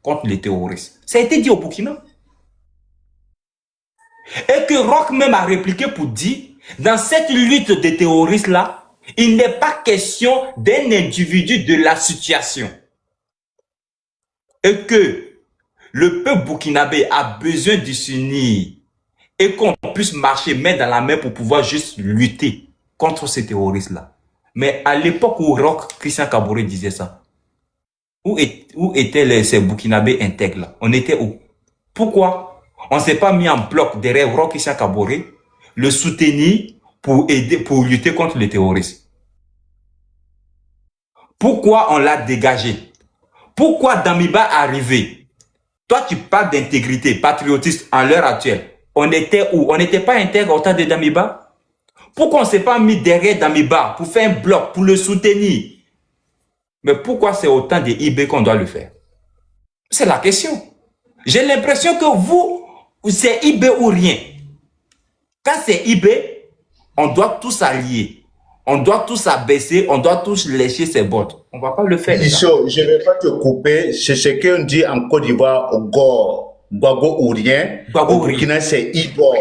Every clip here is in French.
contre les terroristes. Ça a été dit au Burkina. Et que Roch même a répliqué pour dire, dans cette lutte des terroristes-là, il n'est pas question d'un individu de la situation. Et que le peuple burkinabé a besoin de s'unir et qu'on puisse marcher main dans la main pour pouvoir juste lutter contre ces terroristes-là. Mais à l'époque où Roch Christian Kaboré disait ça, où étaient ces burkinabés intègres là? On était où? Pourquoi on ne s'est pas mis en bloc derrière Roch Christian Kaboré, le soutenir pour aider, pour lutter contre les terroristes? Pourquoi on l'a dégagé? Pourquoi Damiba est arrivé? Toi, tu parles d'intégrité, patriotisme à l'heure actuelle. On était où? On n'était pas intègre au temps de Damiba? Pourquoi on ne s'est pas mis derrière Damiba pour faire un bloc, pour le soutenir? Mais pourquoi c'est au temps de IB qu'on doit le faire? C'est la question. J'ai l'impression que vous, c'est IB ou rien. Quand c'est IB, on doit tous allier. On doit tous abaisser, on doit tous lécher ses bottes. On ne va pas le faire. Michaud, je ne vais pas te couper. C'est ce qu'on dit en Côte d'Ivoire, Gbago ou rien. Au Burkina, c'est Ibor.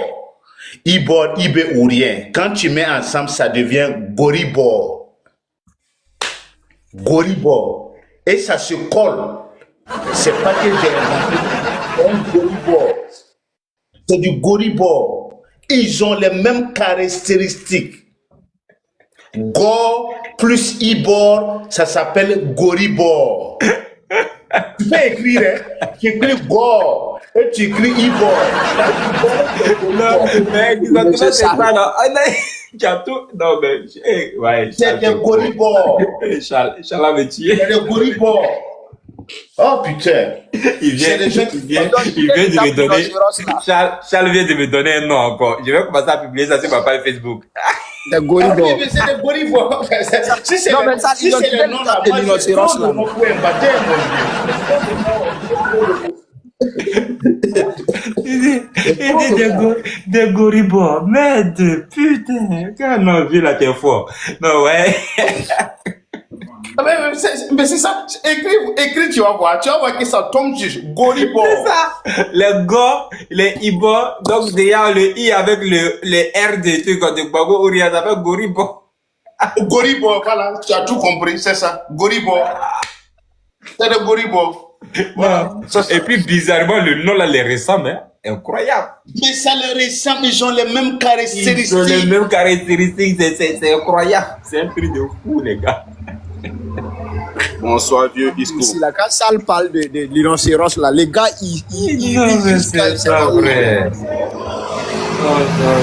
Ibor, Ibé ou rien. Quand tu mets ensemble, ça devient Goribor. Goribor. Et ça se colle. C'est pas que j'ai inventé. Un Goribor. C'est du Goribor. Ils ont les mêmes caractéristiques. Go plus Ibor, ça s'appelle Goribor. Tu peux écrire, hein? Tu écris Go et tu écris Ibor. Non, mais exactement c'est ça, là. Tu as tout. Non, mais. Ouais, c'est des Goribor. Charles va me tuer. C'est des Goribor. Oh putain. Il vient de me donner. Charles vient de me donner un nom encore. Je vais commencer à publier ça sur ma page Facebook. Des Goribor. Ah oui, mais c'est des Goribor. Si c'est le nom là, moi je prends le nom pour un baptême, Il dit des Goribor. Merde, putain. Quand on a vu là, t'es fort. Non, ouais. Mais c'est ça, écris, tu vas voir que ça tombe juste, Goribor. C'est ça, les Go, les Ibo, donc déjà le I avec le R de truc de Gbago Ouria, ça s'appelle Goribor. Goribor, voilà, tu as tout compris, c'est ça, Goribor. C'est le Goribor. Voilà. Et puis bizarrement, le nom là les ressemble, hein. Incroyable. Mais ça les ressemble, ils ont les mêmes caractéristiques. Ils ont les mêmes caractéristiques, c'est incroyable. C'est un truc de fou, les gars. Bonsoir, vieux Isco. Si la quand Sal parle de l'innocence là, les gars, non, mais c'est pas vrai.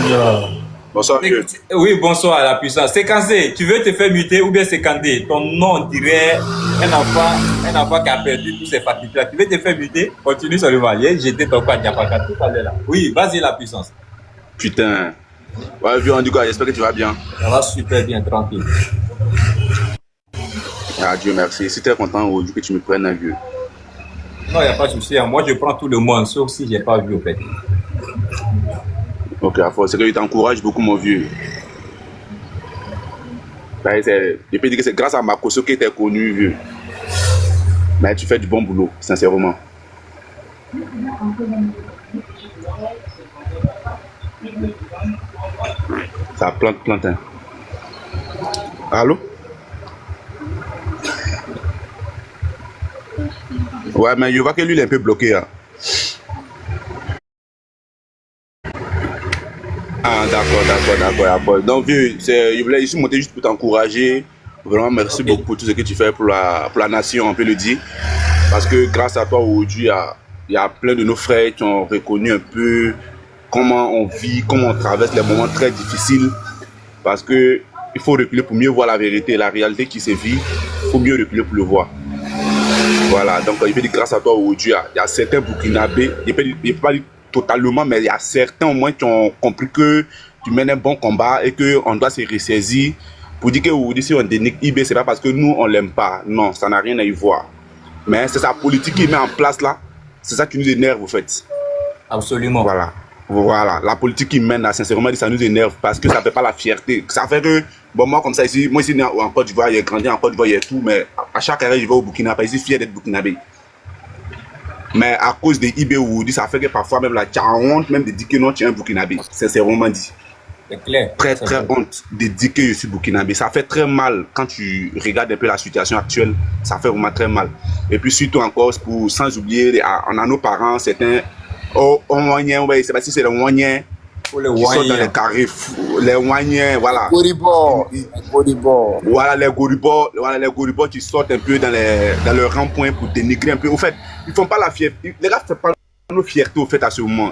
Non. Bonsoir, vieux. Oui, bonsoir à la puissance. C'est Kansé, tu veux te faire muter ou bien c'est Kandé? Ton nom dirait un enfant qui a perdu tous ses facultés. Tu veux te faire muter? Continue seulement. J'étais ton quoi, Diapaka, tout à l'heure là. Oui, vas-y la puissance. Putain. Ouais, vieux, en tout cas, j'espère que tu vas bien. Ça va super bien, tranquille. Ah, Dieu merci. Je suis très content aujourd'hui que tu me prennes un vieux. Non, il n'y a pas de souci. Moi, je prends tout le monde, sauf si je n'ai pas vu au fait. Ok, c'est que je t'encourage beaucoup, mon vieux. Je peux dire que c'est grâce à Makoso que tu es connu, vieux. Mais tu fais du bon boulot, sincèrement. Ça plante, hein. Allô? Ouais, mais je vois que lui, il est un peu bloqué. Hein. Ah, d'accord. Donc, vieux, je voulais ici monter juste pour t'encourager. Vraiment, merci beaucoup pour tout ce que tu fais pour la nation, on peut le dire. Parce que grâce à toi, aujourd'hui, il y a plein de nos frères qui ont reconnu un peu comment on vit, comment on traverse les moments très difficiles. Parce que il faut reculer pour mieux voir la vérité, la réalité qui se vit. Il faut mieux reculer pour le voir. Voilà, donc il peut dire grâce à toi aujourd'hui, il y a certains Burkinabés, je ne peux pas dire totalement, mais il y a certains au moins qui ont compris que tu mènes un bon combat et qu'on doit se ressaisir pour dire que aujourd'hui, si on dénigre IB, ce n'est pas parce que nous, on ne l'aime pas. Non, ça n'a rien à y voir. Mais c'est sa politique qu'il met en place là, c'est ça qui nous énerve, en fait. Absolument. Voilà, la politique qu'il mène là, sincèrement, ça nous énerve parce que ça ne fait pas la fierté. Ça fait que, bon, moi, comme ça, ici, moi, ici, en Côte d'Ivoire, j'ai grandi en Côte d'Ivoire, il y a tout, mais à chaque arrêt, je vais au Burkina, je suis fier d'être burkinabé. Mais à cause de Ibé Oudi, ça fait que parfois même là, tu as honte même de dire que non, tu es un Burkinabé. C'est vraiment dit. C'est clair. Très honte de dire que je suis Burkinabé. Ça fait très mal quand tu regardes un peu la situation actuelle. Ça fait vraiment très mal. Et puis surtout encore, sans oublier, on a nos parents, certains, c'est parce que c'est les Ouaniens qui sont dans les carrés, les Ouaniens, voilà. Goribor. Voilà les Goribor qui sortent un peu dans le rond-point pour dénigrer un peu. Au fait, ils font pas la fierté. Les gars, c'est pas nos fiertés au fait à ce moment.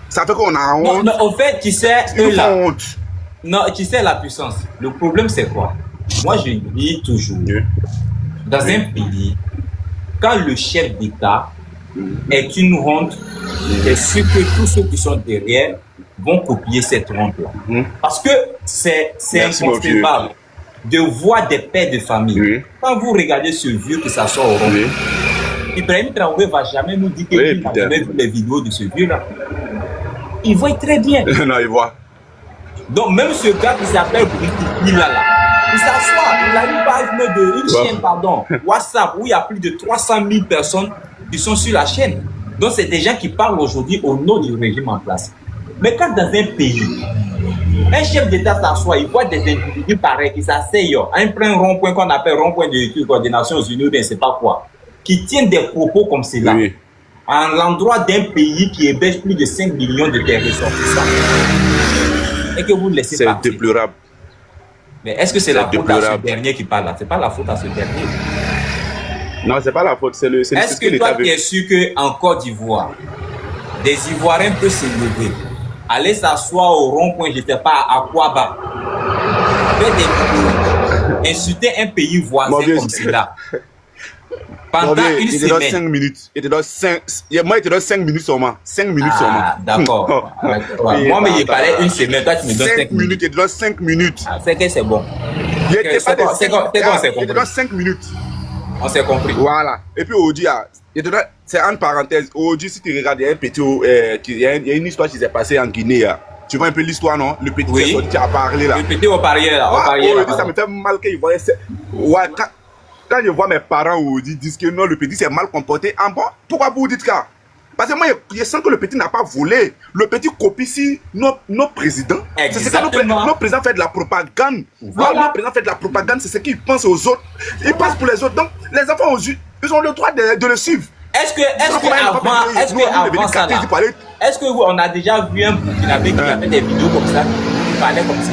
Ça fait qu'on a honte. Non, au fait, tu sais, eux là. Honte. Non, tu sais la puissance. Le problème, c'est quoi? Moi, je dis toujours, dans un pays, quand le chef d'État est une honte, c'est sûr que tous ceux qui sont derrière vont copier cette honte-là. Parce que c'est inconcevable de voir des pères de famille. Quand vous regardez ce vieux qui s'assoit au rond, Ibrahim Traoré ne va jamais nous dire qu'il n'a jamais vu les vidéos de ce vieux-là. Il voit très bien. Non, il voit. Donc, même ce gars qui s'appelle Briki là, il s'assoit, il a une page chaîne, WhatsApp, où il y a plus de 300 000 personnes qui sont sur la chaîne. Donc, c'est des gens qui parlent aujourd'hui au nom du régime en place. Mais quand dans un pays, un chef d'État s'assoit, il voit des individus pareils qui s'asseyent à un rond-point qu'on appelle rond-point des Nations Unies, ou bien c'est pas quoi, qui tiennent des propos comme cela. En l'endroit d'un pays qui héberge plus de 5 millions de ressortissants. Et que vous le laissez partir. C'est déplorable. Mais est-ce que c'est la faute à ce dernier qui parle là? C'est pas la faute à ce dernier. Non, c'est pas la faute, c'est le est-ce que toi tu es sûr qu'en Côte d'Ivoire, des Ivoiriens peuvent se lever, aller s'asseoir au rond-point, je ne sais pas à quoi bas, faire des vidéos, insulter un pays voisin comme cela? Pendant une semaine. Moi, il te donne 5 minutes seulement. 5 minutes seulement. D'accord. Moi, mais il parlait une semaine. Toi, tu me donnes 5 minutes. Il te donne 5 minutes. C'est que c'est bon. Il te donne 5 minutes. On s'est compris. Voilà. Et puis, Oudi, c'est en parenthèse. Oudi, si tu regardes, il y a un petit. Il y a une histoire qui s'est passée en Guinée. Tu vois un peu l'histoire, non? Le petit qui a parlé là. Le petit au parier là. Ça me fait mal qu'il voyait. Ouais, quand je vois mes parents disent que non, le petit s'est mal comporté, en bon, pourquoi vous dites ça? Parce que moi, je sens que le petit n'a pas volé. Le petit copie si nos présidents. C'est ce que nos présidents font de la propagande. Voilà. Nos présidents font de la propagande, c'est ce qu'ils pensent aux autres. Ils pensent pour les autres. Donc, les enfants, ils ont le droit de le suivre. Est-ce qu'on a déjà vu un Burkinabé qui a fait des vidéos comme ça, qui parlait comme ça?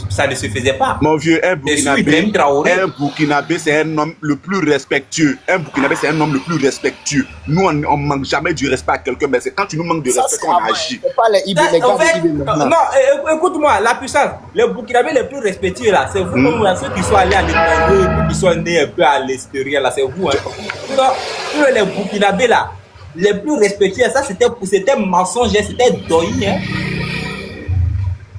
Ça ne se faisait pas. Mon vieux, un Burkinabé, c'est un homme le plus respectueux. Un Burkinabé, c'est un homme le plus respectueux. Nous, on ne manque jamais du respect à quelqu'un, mais c'est quand tu nous manques de respect qu'on agit. Non, écoute-moi, la puissance. Les Burkinabés les plus respectueux, là, c'est vous, ceux qui sont allés à l'étranger, qui sont nés un peu à l'extérieur, là, c'est vous. Hein. Les Burkinabés, là, les plus respectueux, ça, c'était mensonge, c'était doyi, hein.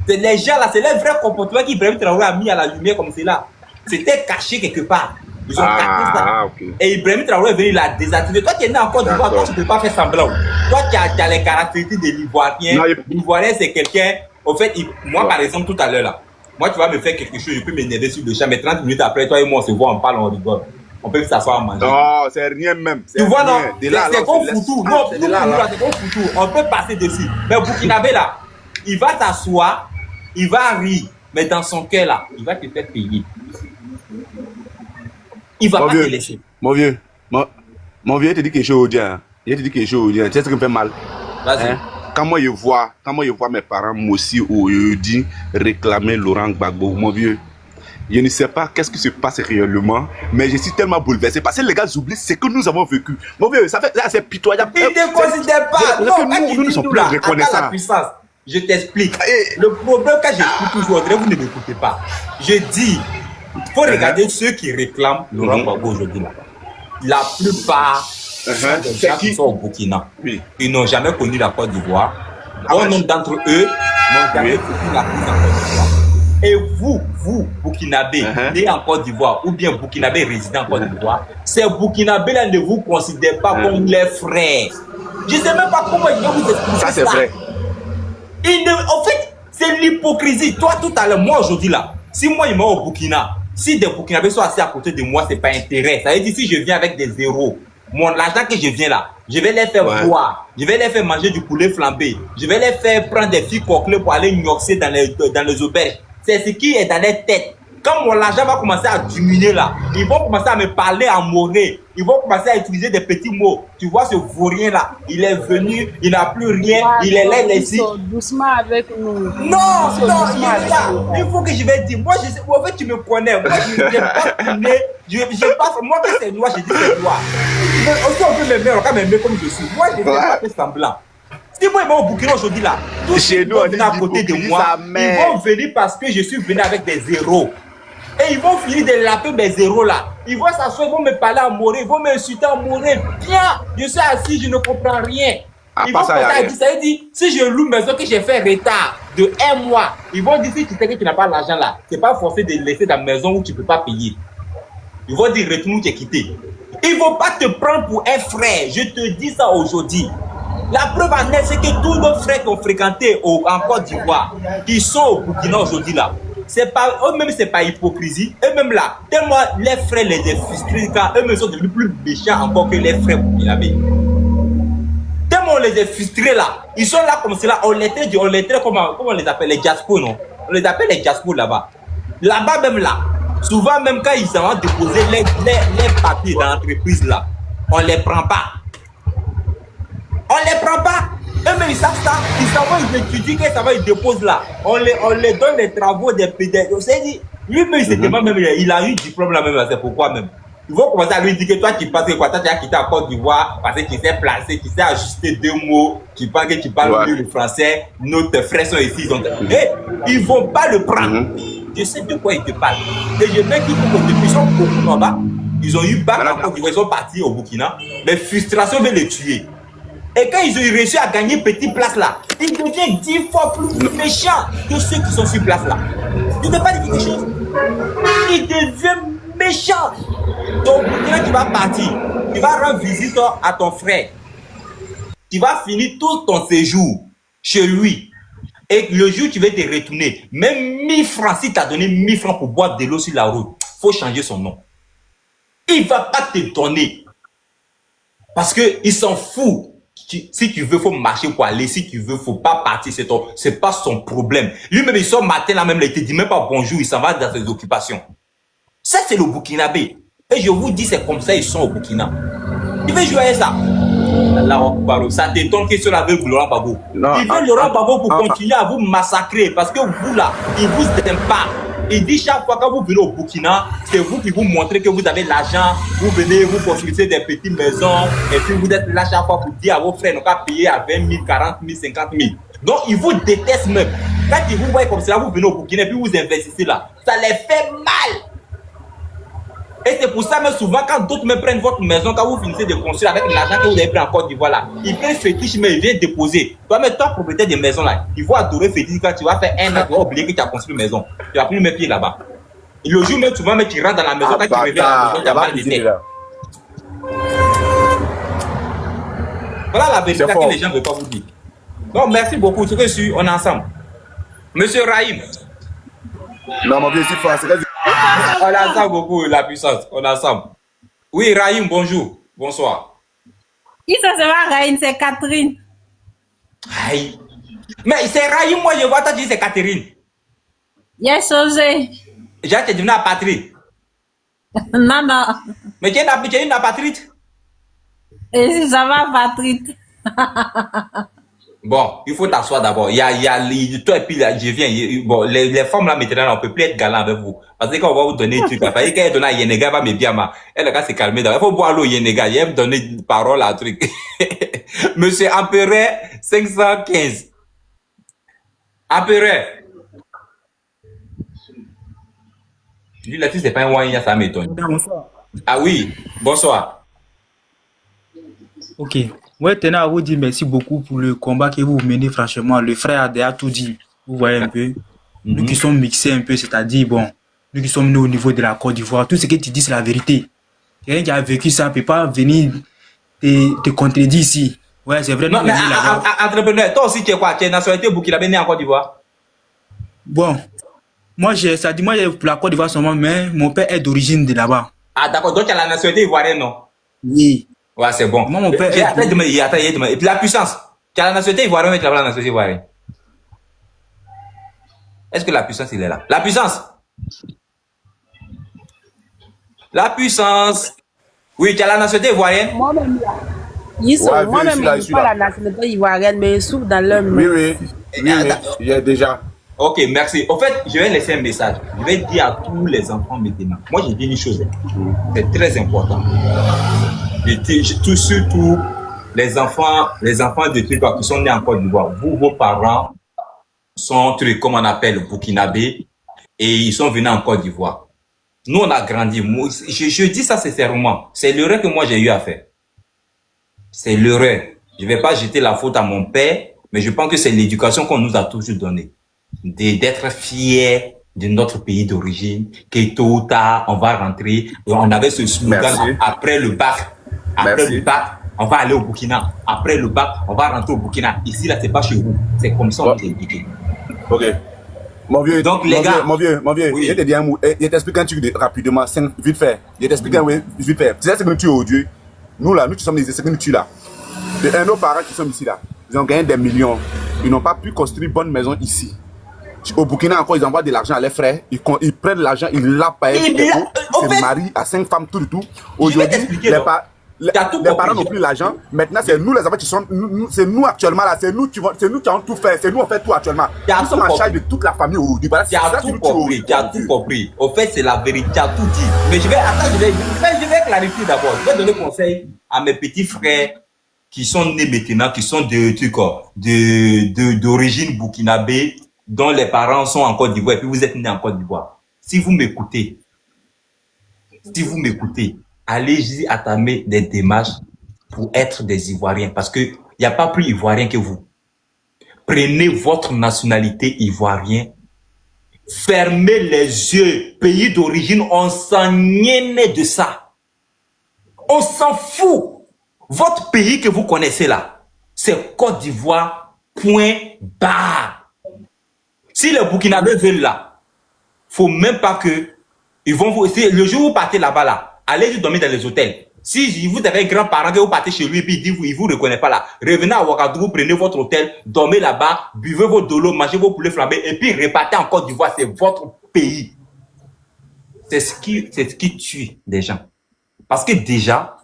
C'est les gens là, c'est les vrais comportements qu'Ibrahim Traoré a mis à la lumière comme cela. C'était caché quelque part. Ils ont caché ça. Okay. Et Ibrahim Traoré est venu la désactiver. Toi qui es né en Côte d'Ivoire, toi tu ne peux pas faire semblant. Toi qui as les caractéristiques de l'Ivoirien. L'Ivoirien c'est quelqu'un. Au fait, moi par exemple tout à l'heure là, moi tu vas me faire quelque chose, je peux m'énerver sur le champ, mais 30 minutes après, toi et moi on se voit, on parle, on rigole. On peut s'asseoir à manger. Non, c'est rien même. Tu vois non? C'est comme foutu. Non, c'est comme foutu. On peut passer dessus. Mais Burkinabé là, il va t'asseoir. Il va rire, mais dans son cœur là, il va te faire payer. Il va pas te laisser. Mon vieux, il te dit quelque chose au dia. Il te dit quelque chose au dia. Tu sais ce qui me fait mal? Vas-y. Quand moi je vois mes parents moi aussi ou dit réclamer Laurent Gbagbo, mon vieux, je ne sais pas qu'est-ce qui se passe réellement, mais je suis tellement bouleversé parce que les gars oublient ce que nous avons vécu. Mon vieux, ça fait là c'est pitoyable. Ils ne considèrent pas. Nous ne sommes plus reconnaissants. Je t'explique. Le problème quand j'écoute toujours, vous ne m'écoutez pas. Je dis, il faut regarder ceux qui réclament Laurent Gbagbo aujourd'hui. La plupart sont des gens qui sont au Burkina. Ils n'ont jamais connu la Côte d'Ivoire. Bon nombre d'entre eux n'ont jamais connu la crise en Côte d'Ivoire. Et vous, Burkinabé, né en Côte d'Ivoire, ou bien Burkinabé résident en Côte d'Ivoire, ces Burkinabés-là ne vous considèrent pas comme les frères. Je ne sais même pas comment ils vont vous expliquer ça. Ça, c'est vrai. En fait, c'est l'hypocrisie. Toi, tout à l'heure, moi aujourd'hui là, si moi je vais au Burkina, si des Burkinabés sont assis à côté de moi, c'est pas intérêt. Ça veut dire si je viens avec des zéros, l'argent que je viens là, je vais les faire boire, je vais les faire manger du poulet flambé, je vais les faire prendre des filles coquelées pour aller gnoxer dans les auberges. C'est ce qui est dans les têtes. Quand mon argent va commencer à diminuer là, ils vont commencer à me parler en moré. Ils vont commencer à utiliser des petits mots. Tu vois ce vaurien là, il est venu, il n'a plus rien, il est là, il est ici. Doucement avec nous. Non, il est là. Il faut que je vais dire. Moi, en fait, tu me connais. Moi, je n'ai pas tourné. Moi, quand c'est noir, je dis c'est noir. Aussi, on peut m'aimer, on peut m'aimer comme je suis. Moi, je n'ai pas fait semblant. Si moi, ils vont au Burkina aujourd'hui là, tous ceux qui vont venir à côté de moi, ils vont venir parce que je suis venu avec des zéros. Et ils vont finir de laper mes zéros là. Ils vont s'asseoir, ils vont me parler à mourir, ils vont m'insulter à mourir. Bien, je suis assis, je ne comprends rien. Ils vont commencer à dire, ça veut dire, si je loue une maison que j'ai fait retard de 1 mois, ils vont dire, si tu sais que tu n'as pas l'argent là, c'est pas forcé de laisser ta maison où tu ne peux pas payer. Ils vont dire, retourne où tu es quitté. Ils ne vont pas te prendre pour un frère. Je te dis ça aujourd'hui. La preuve en est, c'est que tous nos frères qui ont fréquenté en Côte d'Ivoire, qui sont au Burkina aujourd'hui là, c'est pas eux-mêmes, c'est pas hypocrisie. Eux-mêmes là, tellement les frères les frustrés, car eux-mêmes sont devenus plus méchants encore que les frères burkinabés. Tellement on les a frustrés là, ils sont là comme cela, on les traite comment on les appelle, les diaspos, non? On les appelle les diaspos là-bas. Là-bas même là, souvent même quand ils vont déposer les papiers dans l'entreprise là, on les prend pas. On les prend pas. Eux-mêmes ils savent ça, ils savent, ils étudient, que ça va, ils déposent là. On les donne les travaux des PD. Lui-même, il se demande même, il a eu diplôme là même, c'est pourquoi même. Ils vont commencer à lui dire que toi, tu penses que quoi, toi, tu as quitté la Côte d'Ivoire parce que tu sais placer, tu sais ajuster 2 mots, tu penses que tu parles mieux le français, nos frères sont ici, ils vont pas le prendre. Je sais de quoi ils te parlent. Et je mets qu'ils depuis, ils sont beaucoup là-bas, ils ont eu bac en Côte d'Ivoire, ils sont partis au Burkina, mais frustration veut les tuer. Et quand ils ont réussi à gagner petite place là, ils deviennent 10 fois plus méchants que ceux qui sont sur place là. Tu ne peux pas dire quelque chose. Ils deviennent méchants. Donc, quand tu vas partir, tu vas rendre visite à ton frère. Tu vas finir tout ton séjour chez lui. Et le jour où tu vas te retourner, même 1000 francs, si tu as donné 1000 francs pour boire de l'eau sur la route, il faut changer son nom. Il ne va pas te donner. Parce qu'il s'en fout. Si tu veux, faut marcher pour aller. Si tu veux, faut pas partir. C'est pas son problème. Lui-même, il sort matin là même, il te dit même pas bonjour, il s'en va dans ses occupations. Ça, c'est le Burkinabé. Et je vous dis, c'est comme ça, ils sont au Burkina. Tu veux jouer à ça? Ça t'étonne qu'ils sont avec Laurent Gbagbo. Ils veulent Laurent Gbagbo pour continuer à vous massacrer parce que vous là, ils vous aiment pas. Il dit chaque fois que vous venez au Burkina, c'est vous qui vous montrez que vous avez l'argent, vous venez, vous construisez des petites maisons, et puis vous êtes là chaque fois pour dire à vos frères, n'ont qu'à payer à 20 000, 40 000, 50 000. Donc ils vous détestent même. Quand ils vous voient comme ça, vous venez au Burkina, et puis vous investissez là, ça les fait mal. Et c'est pour ça, même souvent, quand d'autres me prennent votre maison, quand vous finissez de construire avec l'argent que vous avez pris en Côte d'Ivoire là, ils prennent fétiche, mais ils viennent déposer. Toi, mais toi, propriétaire des maisons là, ils vont adorer fétiche quand tu vas faire un an, tu vas oublier que tu as construit une maison. Tu vas plus mettre pied là-bas. Et le jour même, souvent, mais tu rentres dans la maison, quand tu reviens à la maison, tu as mal de tête. Voilà la vérité que les gens ne veulent pas vous dire. Donc, merci beaucoup. Ce que je suis, on est ensemble. Monsieur Rahim. Non, mon vieux, c'est fort. On est ensemble beaucoup, la puissance. On est ensemble. Oui, Rahim, bonjour. Bonsoir. Qui ça va, Rahim? C'est Catherine. Aïe. Mais c'est Rahim, moi je vois, toi tu dis c'est Catherine. Il a changé. J'ai été devenu à Patrick. Non, non. Mais tu es une Patrick. Et ça va, Patrick. Bon, il faut t'asseoir d'abord. Il y a toi et puis là, je viens. Bon, les femmes là maintenant, on peut plus être galant avec vous. Parce que quand on va vous donner un truc, parce que quand elle donne à Yenega, va me bien, elle va se calmer. Il faut boire l'eau Yenega, il va me donner parole à un truc. Monsieur Empereur 515. Empereur. Lui là, si c'est pas un wine, ça m'étonne. Bonsoir. Ah oui, bonsoir. Ok. Ouais, tenez à vous dire merci beaucoup pour le combat que vous menez, franchement. Le frère a déjà tout dit. Vous voyez un peu. Nous qui sommes mixés un peu, c'est-à-dire, bon, nous qui sommes nés au niveau de la Côte d'Ivoire, tout ce que tu dis, c'est la vérité. Quelqu'un qui a vécu ça ne peut pas venir te contredire ici. Ouais, c'est vrai. Non, mais entrepreneur, toi aussi, tu es quoi? Tu es nationalité burkinabé né en Côte d'Ivoire? Bon, moi, ça dit, moi, pour la Côte d'Ivoire seulement, mais mon père est d'origine de là-bas. Ah, d'accord. Donc, tu as la nationalité ivoirienne, non? Oui. Ouais, c'est bon. Moi, mon père Et, attends, et puis la puissance. Tu as la nationalité ivoirienne, mais tu n'as pas la nationalité ivoirienne. Est-ce que la puissance, il est là? La puissance. La puissance. Oui, tu as la nationalité ivoirienne. Moi-même, là. Ouais, Moi-même, je suis là, je je suis n'ai pas là. la nationalité ivoirienne, mais je souffre dans leur Oui, nom. oui. Oui, il y a déjà. Ok, merci. Au fait, je vais laisser un message. Je vais dire à tous les enfants maintenant. Moi, j'ai dit une chose. C'est très important. Surtout les enfants de Tripa qui sont nés en Côte d'Ivoire. Vous, vos parents sont, comme on appelle, burkinabés et ils sont venus en Côte d'Ivoire. Nous, on a grandi. Moi, je dis ça sincèrement. C'est l'erreur que moi, j'ai eu à faire. C'est l'erreur. Je ne vais pas jeter la faute à mon père, mais je pense que c'est l'éducation qu'on nous a toujours donnée. D'être fiers de notre pays d'origine, que tôt ou tard, on va rentrer. Et on avait ce slogan, Merci. après le bac. Après Merci. le bac, on va aller au Burkina. Après le bac, on va rentrer au Burkina. Ici, là, c'est pas chez vous. C'est comme ça qu'on nous a éduqués. Ok. Mon vieux, Donc, les gars. mon vieux, Oui. je te dis un mot. Je t'explique un truc rapidement, vite fait. Je t'explique un truc vite fait. Tu sais ce que nous tuons aujourd'hui. Nous là, nous qui sommes les ce que nous tuons là. Et nos parents qui sont ici là, ils ont gagné des millions. Ils n'ont pas pu construire une bonne maison ici. Au Burkina encore, ils envoient de l'argent à leurs frères. Ils prennent l'argent, ils la payent. Ils se marient à 5 femmes, tout. Aujourd'hui, t'expliquer, les donc. les T'as tout parents compris. n'ont plus l'argent. Maintenant, c'est nous les enfants qui sont. C'est nous actuellement là. C'est nous qui avons tout fait. C'est nous on fait tout actuellement. T'as Nous tout sommes en compris. charge de toute la famille aujourd'hui. Voilà, Tu as tout compris, tu as tout compris. Au fait, c'est la vérité, tu as tout dit. Mais je vais clarifier d'abord. Je vais donner conseil à mes petits frères qui sont nés maintenant, qui sont d'origine burkinabé, dont les parents sont en Côte d'Ivoire, et puis vous êtes nés en Côte d'Ivoire. Si vous m'écoutez, allez-y entamer des démarches pour être des Ivoiriens, parce que il n'y a pas plus Ivoirien que vous. Prenez votre nationalité ivoirienne. Fermez les yeux. Pays d'origine, on s'en nienne de ça. On s'en fout. Votre pays que vous connaissez là, c'est Côte d'Ivoire, point barre. Si les Burkinabés veulent là, faut même pas que ils vont vous. Le jour où vous partez là-bas là, allez dormir dans les hôtels. Si vous avez un grand-parent que vous partez chez lui et puis il vous reconnaît pas là, revenez à Ouagadougou, prenez votre hôtel, dormez là-bas, buvez vos dolos, mangez vos poulets flambés et puis repartez en Côte d'Ivoire, c'est votre pays. C'est ce qui tue les gens. Parce que déjà,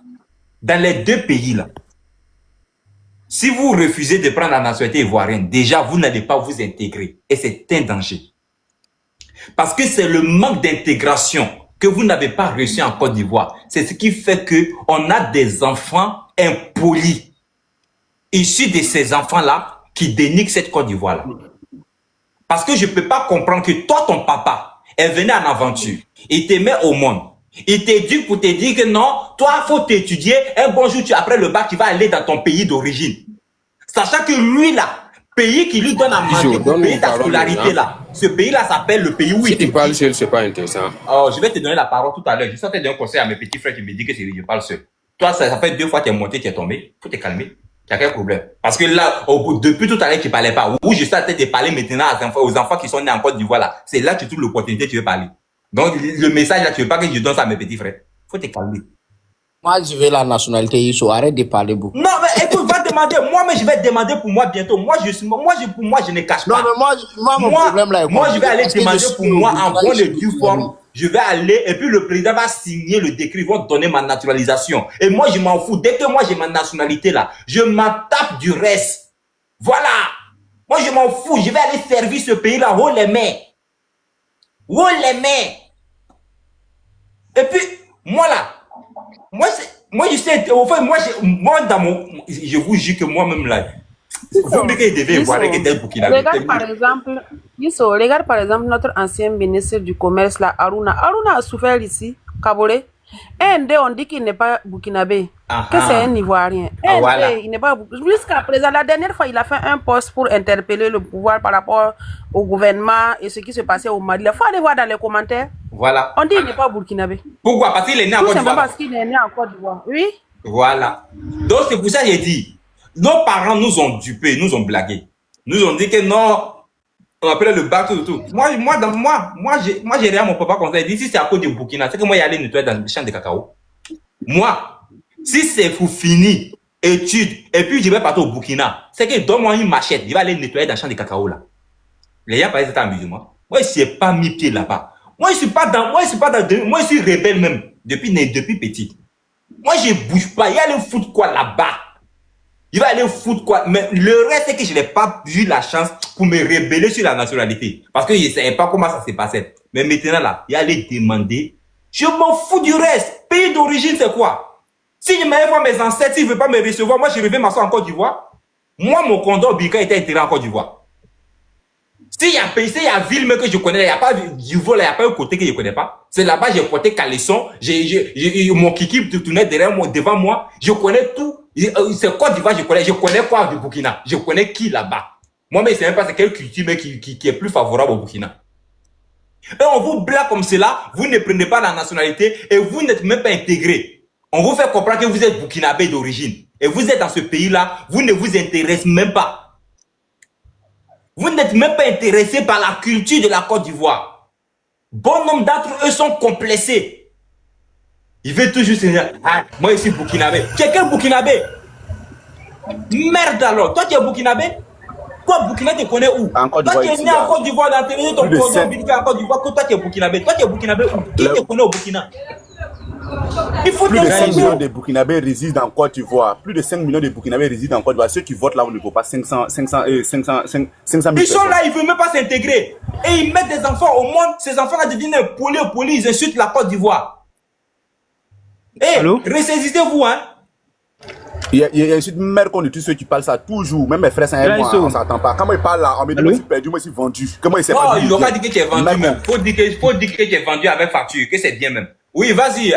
dans les deux pays là, si vous refusez de prendre la nationalité ivoirienne, déjà vous n'allez pas vous intégrer et c'est un danger. Parce que c'est le manque d'intégration que vous n'avez pas reçu en Côte d'Ivoire. C'est ce qui fait que on a des enfants impolis, issus de ces enfants-là, qui dénigrent cette Côte d'Ivoire-là. Parce que je ne peux pas comprendre que toi, ton papa, est venu en aventure. Il te met au monde. Il t'éduque pour te dire que non, toi, il faut t'étudier. Un bon jour, après le bac, tu vas aller dans ton pays d'origine. Sachant que lui, là, pays qui lui donne à manger pour payer ta scolarité, là, ce pays-là s'appelle le pays où Si il tu parles seul, c'est pas intéressant. Oh, je vais te donner la parole tout à l'heure. Je suis en train de donner un conseil à mes petits frères qui me disent que je parle seul. Toi, ça fait 2 fois que tu es monté, tu es tombé. Faut te calmer. Tu as quel problème? Parce que là, depuis tout à l'heure, tu ne parlais pas. Ou je suis en train de parler maintenant aux enfants qui sont nés en Côte d'Ivoire là. C'est là que tu trouves l'opportunité, tu veux parler. Donc, le message là, tu veux pas que je donne ça à mes petits frères. Faut te calmer. Moi, je veux la nationalité Issou. Arrête de parler beaucoup. Non, mais écoute, va demander. Moi-même, je vais demander pour moi bientôt. Pour moi, je ne cache Non, pas. mais moi, mon problème là est Moi, je vais aller parce que demander je suis pour moi en au bonne et Burkina. due forme. Je vais aller et puis le président va signer le décret, ils vont donner ma naturalisation. Et moi, je m'en fous. Dès que moi, j'ai ma nationalité là, je m'en tape du reste. Voilà. Moi, je m'en fous. Je vais aller servir ce pays là haut les mains. Haut les mains. Et puis, moi là, moi je sais, enfin, moi dans mon, je vous jure que moi-même là, vous me devez voir que tel Burkina. Regarde par exemple notre ancien ministre du commerce là, Aruna. Aruna a souffert ici, Kabore. On dit qu'il n'est pas burkinabé, que c'est un Ivoirien. Voilà. Il n'est pas jusqu'à présent. La dernière fois, il a fait un poste pour interpeller le pouvoir par rapport au gouvernement et ce qui se passait au Mali. Il faut aller voir dans les commentaires. Voilà. On dit qu'il n'est pas burkinabé. Pourquoi? Parce qu'il est né en Tout Côte simplement d'Ivoire. parce qu'il est né en Côte d'Ivoire. Oui. Voilà. Donc c'est pour ça que j'ai dit, nos parents nous ont dupés, nous ont blagué. Nous ont dit que non, on appelait le bac, tout. Moi, j'ai rien à mon papa comme ça. Il dit, si c'est à cause du Burkina, c'est que moi, il allait nettoyer dans le champ de cacao. Moi, Si c'est pour finir, études, et puis je vais partir au Burkina, c'est que donne-moi une machette, je vais aller nettoyer dans le champ de cacao là. Les gens parlent de musulman. Moi, je n'ai pas mis pied là-bas. Moi, je suis pas dans, moi, je suis rebelle même, depuis petit. Moi, je bouge pas. Il va aller foutre quoi là-bas? Il va aller foutre quoi? Mais le reste, c'est que je n'ai pas eu la chance pour me rebeller sur la nationalité. Parce que je ne savais pas comment ça s'est passé. Mais maintenant, là, il allait demander. Je m'en fous du reste. Pays d'origine, c'est quoi? Si je m'avais voir mes ancêtres, s'ils ne veulent pas me recevoir, moi, je reviens m'asseoir en Côte d'Ivoire. Moi, mon condom Bika était enterré en Côte d'Ivoire. S'il y a pays, s'il y a ville que je connais, il n'y a pas d'Ivoire, il n'y a pas un côté que je ne connais pas. C'est là-bas, j'ai côté Calisson, mon kiki tournait derrière moi, devant moi. Je connais tout. C'est Côte d'Ivoire, je connais quoi du Burkina. Je connais qui là-bas. Moi, mais je ne sais même pas c'est quelle culture mais qui est plus favorable au Burkina. Et on vous blague comme cela, vous ne prenez pas la nationalité et vous n'êtes même pas intégré. On vous fait comprendre que vous êtes burkinabé d'origine. Et vous êtes dans ce pays-là, vous ne vous intéressez même pas. Vous n'êtes même pas intéressé par la culture de la Côte d'Ivoire. Bon nombre d'entre eux sont complexés. Ils veulent toujours se dire, ah, moi je suis burkinabé. Tu es quel burkinabé? Merde alors, toi tu es burkinabé? Toi, Burkina, tu connais où? Toi, tu es né en Côte d'Ivoire, dans ton cordon ombilical en Côte d'Ivoire, toi, tu es burkinabé. Toi, tu es burkinabé où? Qui te connaît au Burkina? Il faut plus de 5 millions de Burkinabés résident en Côte d'Ivoire. Plus de 5 millions de Burkinabés résident en Côte d'Ivoire. Ceux qui votent là, on ne voit pas 500 000 Ils sont là, ils ne veulent même pas s'intégrer. Et ils mettent des enfants au monde. Ces enfants-là deviennent polis, ils insultent la Côte d'Ivoire. Eh, ressaisissez-vous, hein. Il y a une mère qu'on est tous ceux qui parlent ça toujours. Même mes frères, c'est un mois, on ne s'attend pas. Comment ils parlent là? On me dit, moi, je suis perdu, moi, je suis vendu. Comment il s'est pas dit? Non, il n'aura pas dit que tu es vendu même. Faut dire que tu es vendu avec facture, que c'est bien même. Oui, vas-y,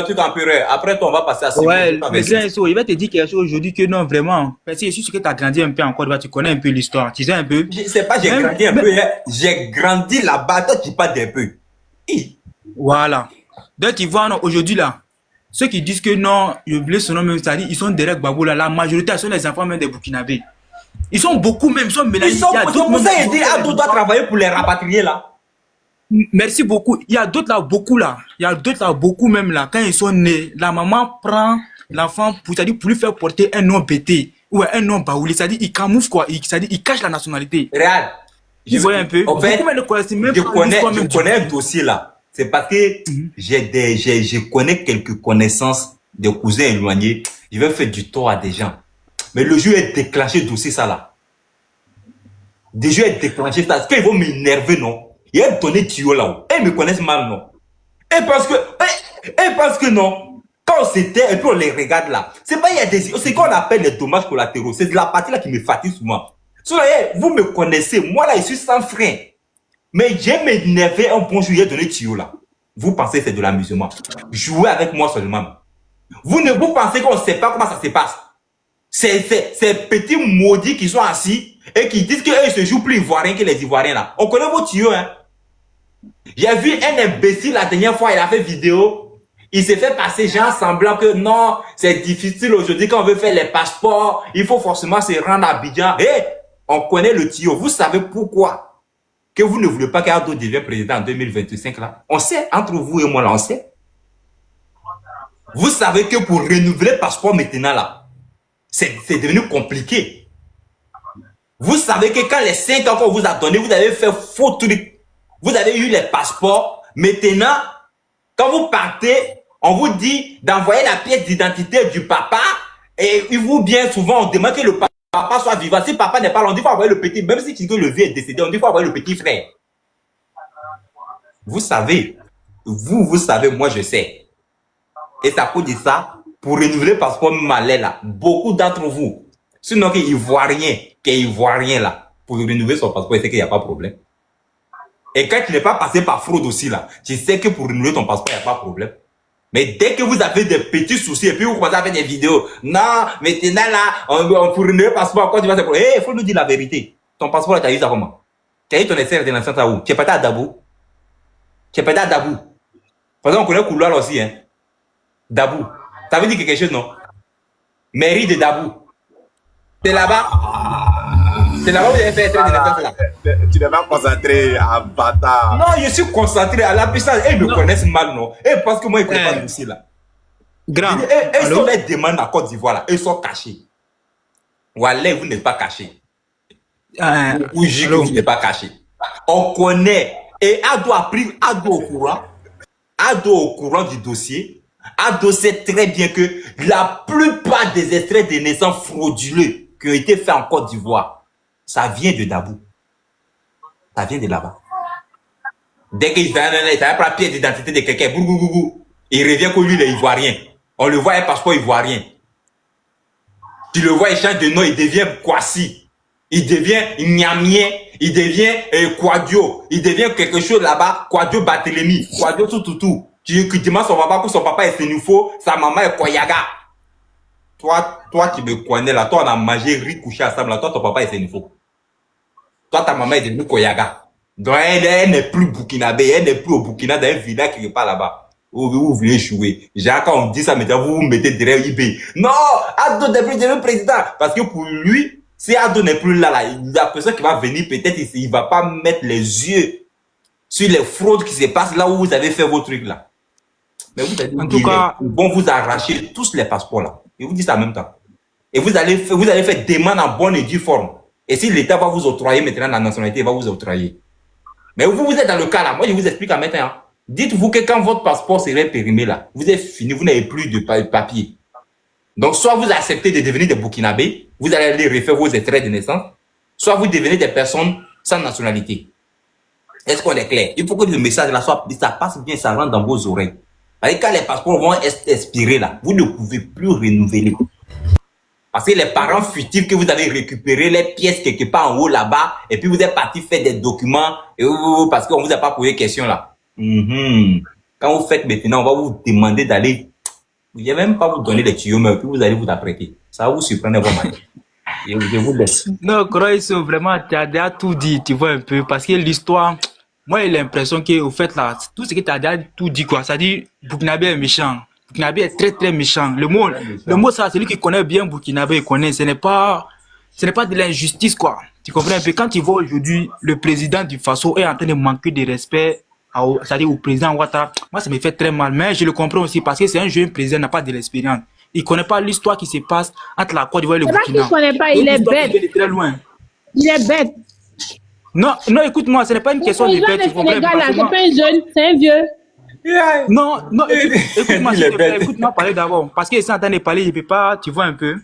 tout empereur. Après, toi, on va passer à ça. Ouais, mais il va te dire quelque chose aujourd'hui que non, vraiment. Parce que je suis sûr que tu as grandi un peu en Côte d'Ivoire, tu connais un peu l'histoire. Tu sais un peu. Je sais pas, j'ai grandi un peu. J'ai grandi là-bas, toi, tu parles d'un peu. Voilà. Donc, tu vois, aujourd'hui là, ceux qui disent que non, je voulais son nom même, c'est-à-dire, ils sont derrière Gbagbo là, la majorité, sont les enfants même des Burkinabés. Ils sont beaucoup même, ils sont mélangés. Ils sont pour ça, ils disent, Abdou doit travailler pour les rapatrier là. Merci beaucoup. Il y a d'autres là, beaucoup là. Il y a d'autres là, beaucoup même là. Quand ils sont nés, la maman prend l'enfant pour lui faire porter un nom bêté ou un nom baoulé. C'est-à-dire, il camoufle quoi. C'est-à-dire, il cache la nationalité. Réal. Vous voyez un peu. En fait, je connais un dossier là. C'est parce que je connais quelques connaissances de cousins éloignés. Je vais faire du tort à des gens. Mais le jeu est déclenché dossier ça là. Des jeux est déclenché ça. Est-ce qu'ils vont m'énerver, non? Il a donné tuyau là-haut. Ils me connaissent mal, non? Et parce que non, quand on s'était, et puis on les regarde là, c'est pas, il y a des, c'est qu'on appelle les dommages collatéraux. C'est la partie là qui me fatigue souvent. Vous me connaissez, moi là, je suis sans frein. Mais j'ai m'énervé un bon jour, il a donné tuyau là. Vous pensez que c'est de l'amusement. Jouez avec moi seulement. Vous pensez qu'on ne sait pas comment ça se passe. Ces petits maudits qui sont assis et qui disent qu'eux se jouent plus ivoiriens que les Ivoiriens là. On connaît vos tuyaux, hein. J'ai vu un imbécile la dernière fois, il a fait vidéo. Il s'est fait passer genre semblant que non, c'est difficile aujourd'hui quand on veut faire les passeports. Il faut forcément se rendre à Abidjan. On connaît le tuyau. Vous savez pourquoi que vous ne voulez pas qu'Ado devienne président en 2025 là? On sait, entre vous et moi là, on sait. Vous savez que pour renouveler le passeport maintenant là, c'est devenu compliqué. Vous savez que quand les 5 ans qu'on vous a donné, vous avez fait faux truc. Vous avez eu les passeports. Maintenant, quand vous partez, on vous dit d'envoyer la pièce d'identité du papa. Et vous, bien souvent, on demande que le papa soit vivant. Si papa n'est pas là, on dit qu'il faut envoyer le petit. Même si le vieux est décédé, on dit qu'il faut envoyer le petit frère. Vous savez. Vous savez, moi je sais. Et ça peut dire ça, pour renouveler le passeport malais là, beaucoup d'entre vous, sinon qu'il voit rien là, pour renouveler son passeport, c'est qu'il n'y a pas de problème. Et quand tu n'es pas passé par fraude aussi là, tu sais que pour renouveler ton passeport, il n'y a pas de problème. Mais dès que vous avez des petits soucis et puis vous commencez à faire des vidéos, non, maintenant là, pour renouveler le passeport, quand tu vas te dire, il faut nous dire la vérité. Ton passeport là, tu as eu ça comment? Tu as eu ton essai de naissance à où? Tu es pas à Dabou? Tu es pas à Dabou? Parce qu'on connaît le couloir aussi, hein. Dabou. Ça veut dire quelque chose, non? Mairie de Dabou. C'est là-bas. C'est là-bas où vous avez fait être de naissance là. Tu n'es pas concentré à bâtard. Non, je suis concentré à la puissance. Ils me connaissent mal, non? Et parce que moi, ils ne connaissent pas aussi là. Grand. Et Allô? sont les demandes en Côte d'Ivoire, là, ils sont cachés. Wallah, vous n'êtes pas cachés. Ou que Allô? vous n'êtes pas caché. On connaît. Et Ado a pris Ado au courant. Ado au courant du dossier. Ado sait très bien que la plupart des extraits de naissance frauduleux qui ont été faits en Côte d'Ivoire, ça vient de Dabou. Ça vient de là-bas. Dès qu'il fait un papier d'identité de quelqu'un, il revient que lui, il est ivoirien. On le voit un passeport ivoirien. Tu le vois, il change de nom, il devient Kwasi. Il devient Niamien. Il devient Kwadio. Il devient quelque chose là-bas. Kwadio Barthélemy. Kwadio tout. Tu demandes son papa pour son papa est Sénoufo, sa maman est Koyaga. Toi, tu me connais là. Toi, on a mangé riz couché ensemble là. Toi, ton papa est Sénoufo. Toi, ta maman est devenue Koyaga. Donc, elle n'est plus burkinabé. Elle n'est plus au Burkina dans un village qui n'est pas là-bas. Vous voulez jouer. Genre, quand on dit ça, maintenant, vous vous mettez derrière IB. Non! Ado n'est plus le président. Parce que pour lui, si Ado n'est plus là, la personne qui va venir, peut-être, il va pas mettre les yeux sur les fraudes qui se passent là où vous avez fait vos trucs là. Mais vous allez En tout cas, bon, vous arracher tous les passeports là. Et vous dites ça en même temps. Et vous allez faire demande en bonne et due forme. Et si l'État va vous octroyer maintenant la nationalité, il va vous octroyer. Mais vous êtes dans le cas là. Moi, je vous explique en maintenant. Dites-vous que quand votre passeport serait périmé là, vous êtes fini, vous n'avez plus de papier. Donc, soit vous acceptez de devenir des Burkinabés, vous allez aller refaire vos extraits de naissance, soit vous devenez des personnes sans nationalité. Est-ce qu'on est clair? Il faut que le message là soit, ça passe bien, ça rentre dans vos oreilles. Parce que quand les passeports vont expirer là, vous ne pouvez plus renouveler. Parce que les parents fugitifs que vous avez récupéré les pièces quelque part en haut là-bas, et puis vous êtes parti faire des documents, et parce qu'on vous a pas posé question là. Quand vous faites maintenant, on va vous demander d'aller, je ne vais même pas vous donner les tuyaux, mais puis vous allez vous apprêter. Ça va vous surprendre vraiment. Je vous laisse. Non, Croix, vraiment, tu as déjà tout dit, tu vois un peu, parce que l'histoire, moi j'ai l'impression que, au fait là, tout ce que tu as déjà tout dit, quoi, ça dit, Burkinabé est méchant. Burkinabé est très très méchant. Le mot ça, celui qui connaît bien Burkinabé, il connaît, ce n'est pas de l'injustice, quoi. Tu comprends un peu? Quand tu vois aujourd'hui, le président du Faso est en train de manquer de respect c'est-à-dire au président Ouattara, moi ça me fait très mal, mais je le comprends aussi parce que c'est un jeune président, n'a pas de l'expérience. Il ne connaît pas l'histoire qui se passe entre la Côte d'Ivoire et le Burkina. Il ne connaît pas, il est bête. Il est très loin. Il est bête. Non, écoute-moi, ce n'est pas une question de bête. C'est pas un jeune, c'est un vieux. Non, écoute-moi, écoute-moi parler d'abord. Parce que si on entend parler, il ne peut pas, tu vois un peu.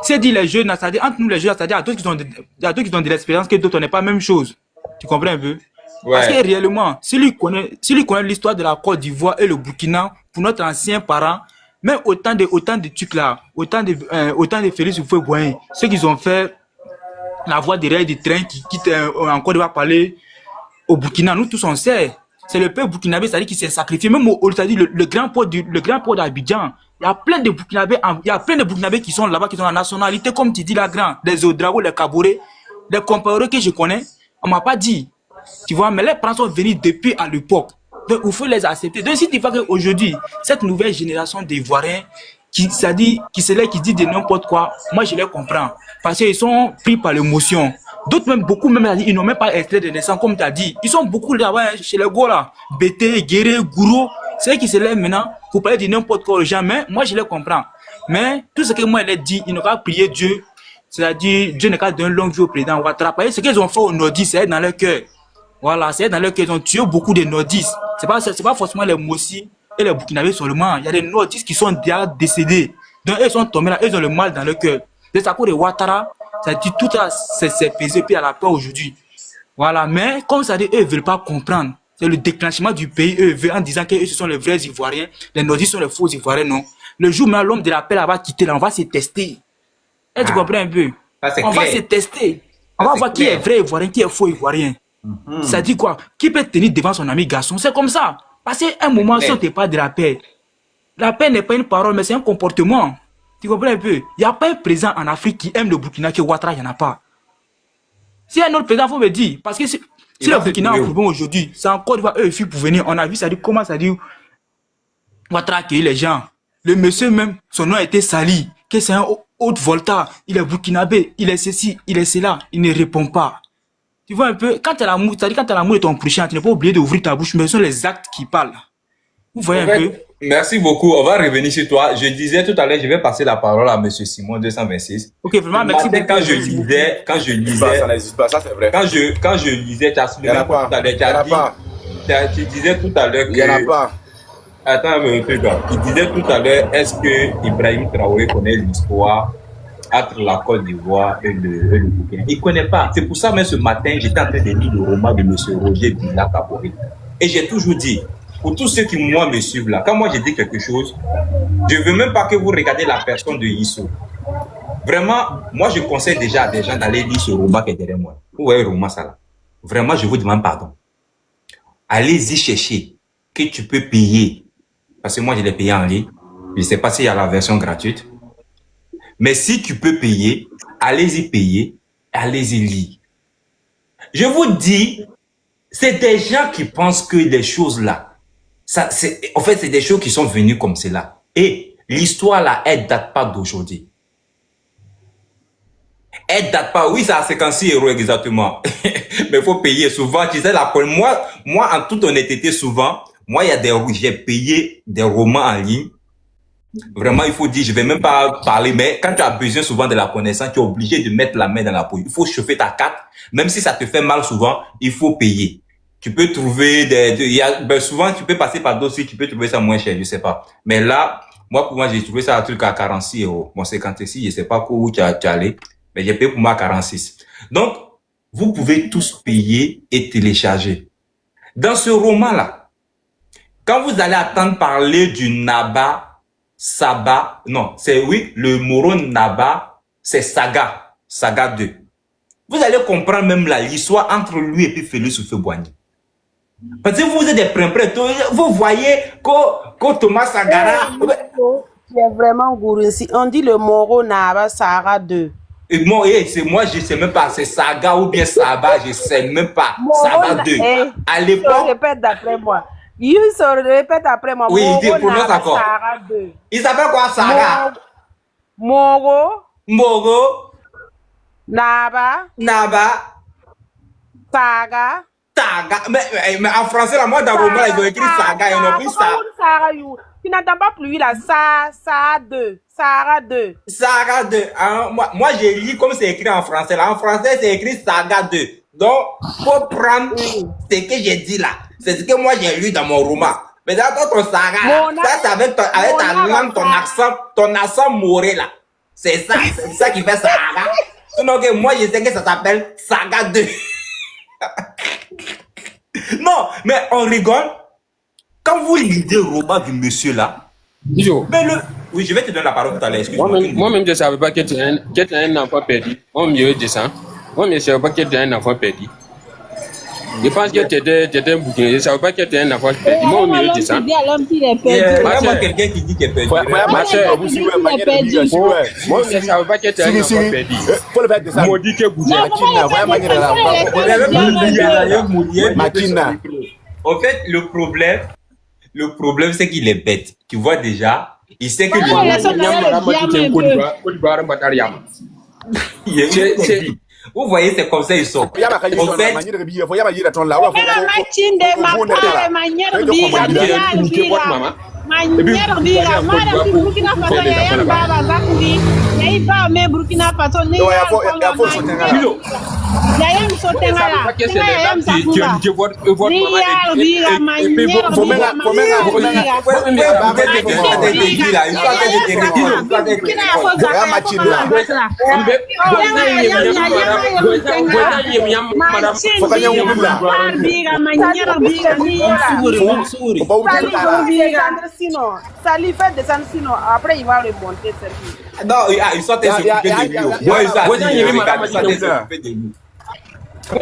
C'est dit les jeunes, c'est-à-dire entre nous les jeunes, c'est-à-dire à d'autres qui ont de l'expérience que d'autres, on n'est pas la même chose. Tu comprends un peu? Ouais. Parce que réellement, si lui connaît l'histoire de la Côte d'Ivoire et le Burkina, pour notre ancien parent, même autant de trucs là, autant de Félix Houphouët-Boigny, ceux qui ont fait la voie des rails du train qui quitte en Côte d'Ivoire parler au Burkina, nous tous on sait. C'est le peuple burkinabé, c'est-à-dire qui s'est sacrifié. Même c'est-à-dire le grand port d'Abidjan, il y a plein de Burkinabés qui sont là-bas, qui ont la nationalité, comme tu dis là, grand, les Ouedraogo, les Kaboré, les compatriotes que je connais, on m'a pas dit. Tu vois, mais les parents sont venus depuis à l'époque. Donc, il faut les accepter. Donc, si tu vois qu'aujourd'hui, cette nouvelle génération d'Ivoiriens qui se dit de n'importe quoi, moi, je les comprends. Parce qu'ils sont pris par l'émotion. D'autres, même, beaucoup, même, ils n'ont même pas extrait de naissance, comme tu as dit. Ils sont beaucoup là-bas, chez les gars, là. Bété, Guéré, Gourou. C'est eux qui se lèvent maintenant pour parler de n'importe quoi aux gens. Mais moi, je les comprends. Mais tout ce que moi, je leur dis, ils n'ont qu'à prier Dieu. C'est-à-dire, Dieu n'a qu'à donner longue vie au président Ouattara. Parce que ce qu'ils ont fait au nordistes, c'est dans leur cœur. Voilà, c'est dans leur cœur. Ils ont tué beaucoup de nordistes. C'est pas forcément les Mossi et les Burkinabés seulement. Il y a des nordistes qui sont déjà décédés. Donc, ils sont tombés là, ils ont le mal dans leur cœur. C'est à cause de Ouattara, ça dit tout ça, c'est pesé puis à la peur aujourd'hui. Voilà, mais comme ça dit, eux ne veulent pas comprendre. C'est le déclenchement du pays, eux veulent en disant que ce sont les vrais Ivoiriens, les nordistes sont les faux Ivoiriens, non. Le jour où l'homme de la paix va quitter là, on va se tester. Et tu comprends un peu? On va se tester. On va voir qui est vrai Ivoirien, qui est faux Ivoirien. Ça dit quoi? Qui peut tenir devant son ami garçon? C'est comme ça. Parce qu'à un moment, si on ne te parle de la paix n'est pas une parole, mais c'est un comportement. Tu comprends un peu? Il n'y a pas un président en Afrique qui aime le Burkina que Ouattara, il n'y en a pas. Si un autre président, il faut me dire. Parce que si le Burkina a un problème aujourd'hui, c'est encore une fois eux il pour venir. On a vu, ça dit comment ça dit Ouattara accueillir les gens. Le monsieur même, son nom a été sali. Que c'est un haute volta. Il est burkinabé, il est ceci, il est cela. Il ne répond pas. Tu vois un peu, quand tu as l'amour, c'est-à-dire quand tu as l'amour de ton prochain, tu n'es pas obligé d'ouvrir ta bouche, mais ce sont les actes qui parlent. Vous voyez un peu? Merci beaucoup. On va revenir sur toi. Je disais tout à l'heure, je vais passer la parole à Monsieur Simon 226. Ok, vraiment, merci beaucoup. Quand je lisais, Ça n'existe pas, ça c'est vrai. quand je lisais, tu as soulevé Il y en a pas. tout à l'heure, Il y en a pas. tu disais tout à l'heure que... Il y en a pas. Attends un peu, gars. Tu disais tout à l'heure, est-ce que Ibrahim Traoré connaît l'histoire entre la Côte d'Ivoire et le Burkina? Il ne connaît pas. C'est pour ça, même ce matin, j'étais en train de lire le roman de Monsieur Roger Villa Kabori. Et j'ai toujours dit, pour tous ceux qui, moi, me suivent là, quand moi j'ai dit quelque chose, je ne veux même pas que vous regardez la personne de Issou. Vraiment, moi, je conseille déjà à des gens d'aller lire ce roman qui est derrière moi. Vous voyez le roman, ça là. Vraiment, je vous demande pardon. Allez-y chercher que tu peux payer. Parce que moi, je l'ai payé en ligne. Je ne sais pas s'il y a la version gratuite. Mais si tu peux payer, allez-y payer, allez-y lire. Je vous dis, c'est des gens qui pensent que les choses là, en fait, c'est des choses qui sont venues comme cela. Et l'histoire là, elle date pas d'aujourd'hui. Elle date pas, oui, c'est à 56 € exactement. Mais il faut payer souvent. Tu sais, moi, en toute honnêteté, souvent, moi, j'ai payé des romans en ligne. Vraiment, il faut dire, je vais même pas parler, mais quand tu as besoin souvent de la connaissance, tu es obligé de mettre la main dans la poche. Il faut chauffer ta carte. Même si ça te fait mal souvent, il faut payer. Tu peux trouver souvent, tu peux passer par d'autres sites, tu peux trouver ça moins cher, je sais pas. Mais là, pour moi, j'ai trouvé ça un truc à 46 €. Bon, 56, je sais pas où tu es allé, mais j'ai payé pour moi 46. Donc, vous pouvez tous payer et télécharger. Dans ce roman-là, quand vous allez entendre parler du Naba, Saba, non, c'est le Moro Naba, c'est Saga 2. Vous allez comprendre même l'histoire entre lui et puis Félix Houphouët-Boigny. Parce que vous êtes des prêts, vous voyez que Thomas Sankara... Tu es vraiment gourou. On dit le Moro Naba Saga 2. Et moi, je sais même pas, c'est Saga ou bien Saba, je sais même pas. Saga 2. À l'époque... Répète d'après moi. Il se répète après moi. Oui, il dit, prononce encore. Il s'appelle quoi, Saga? Moro. Naba. Saga. Mais en français, là, moi, dans le roman, ils ont écrit Saga, ils ont pris ça. Tu n'entends pas plus là, Saga 2. Saga 2. Hein? Moi, j'ai lu comme c'est écrit en français. Là, en français, c'est écrit Saga 2. Donc, faut prendre ce que j'ai dit là. C'est ce que moi j'ai lu dans mon roman. Mais dans ton Saga, ça c'est avec ta langue, ton accent moré là. C'est ça qui fait Saga. Sinon que moi je sais que ça s'appelle Saga 2. Non, mais on rigole. Quand vous lisez le roman du monsieur là, oui, je vais te donner la parole tout à l'heure. Moi-même, je ne savais pas que tu es un enfant perdu. Au milieu de ça. Moi, je ne savais pas que tu es un enfant perdu. Je pense que tu étais un bouquin. Je ne savais pas que tu es un enfant perdu. Moi, au milieu de ça. Vraiment quelqu'un qui dit qu'il est perdu. Ma soeur, moi, je ne savais pas que tu es un enfant perdu. Faut le faire de ça. Maudit que vous En fait, le problème, c'est qu'il est bête. Tu vois déjà, il sait que vous voyez, c'est comme ça ils sont. En fait, Sali fait descendre sinon après il va remonter. Non, ils sont occupés de nous. Moi, ils sont occupés de nous. Au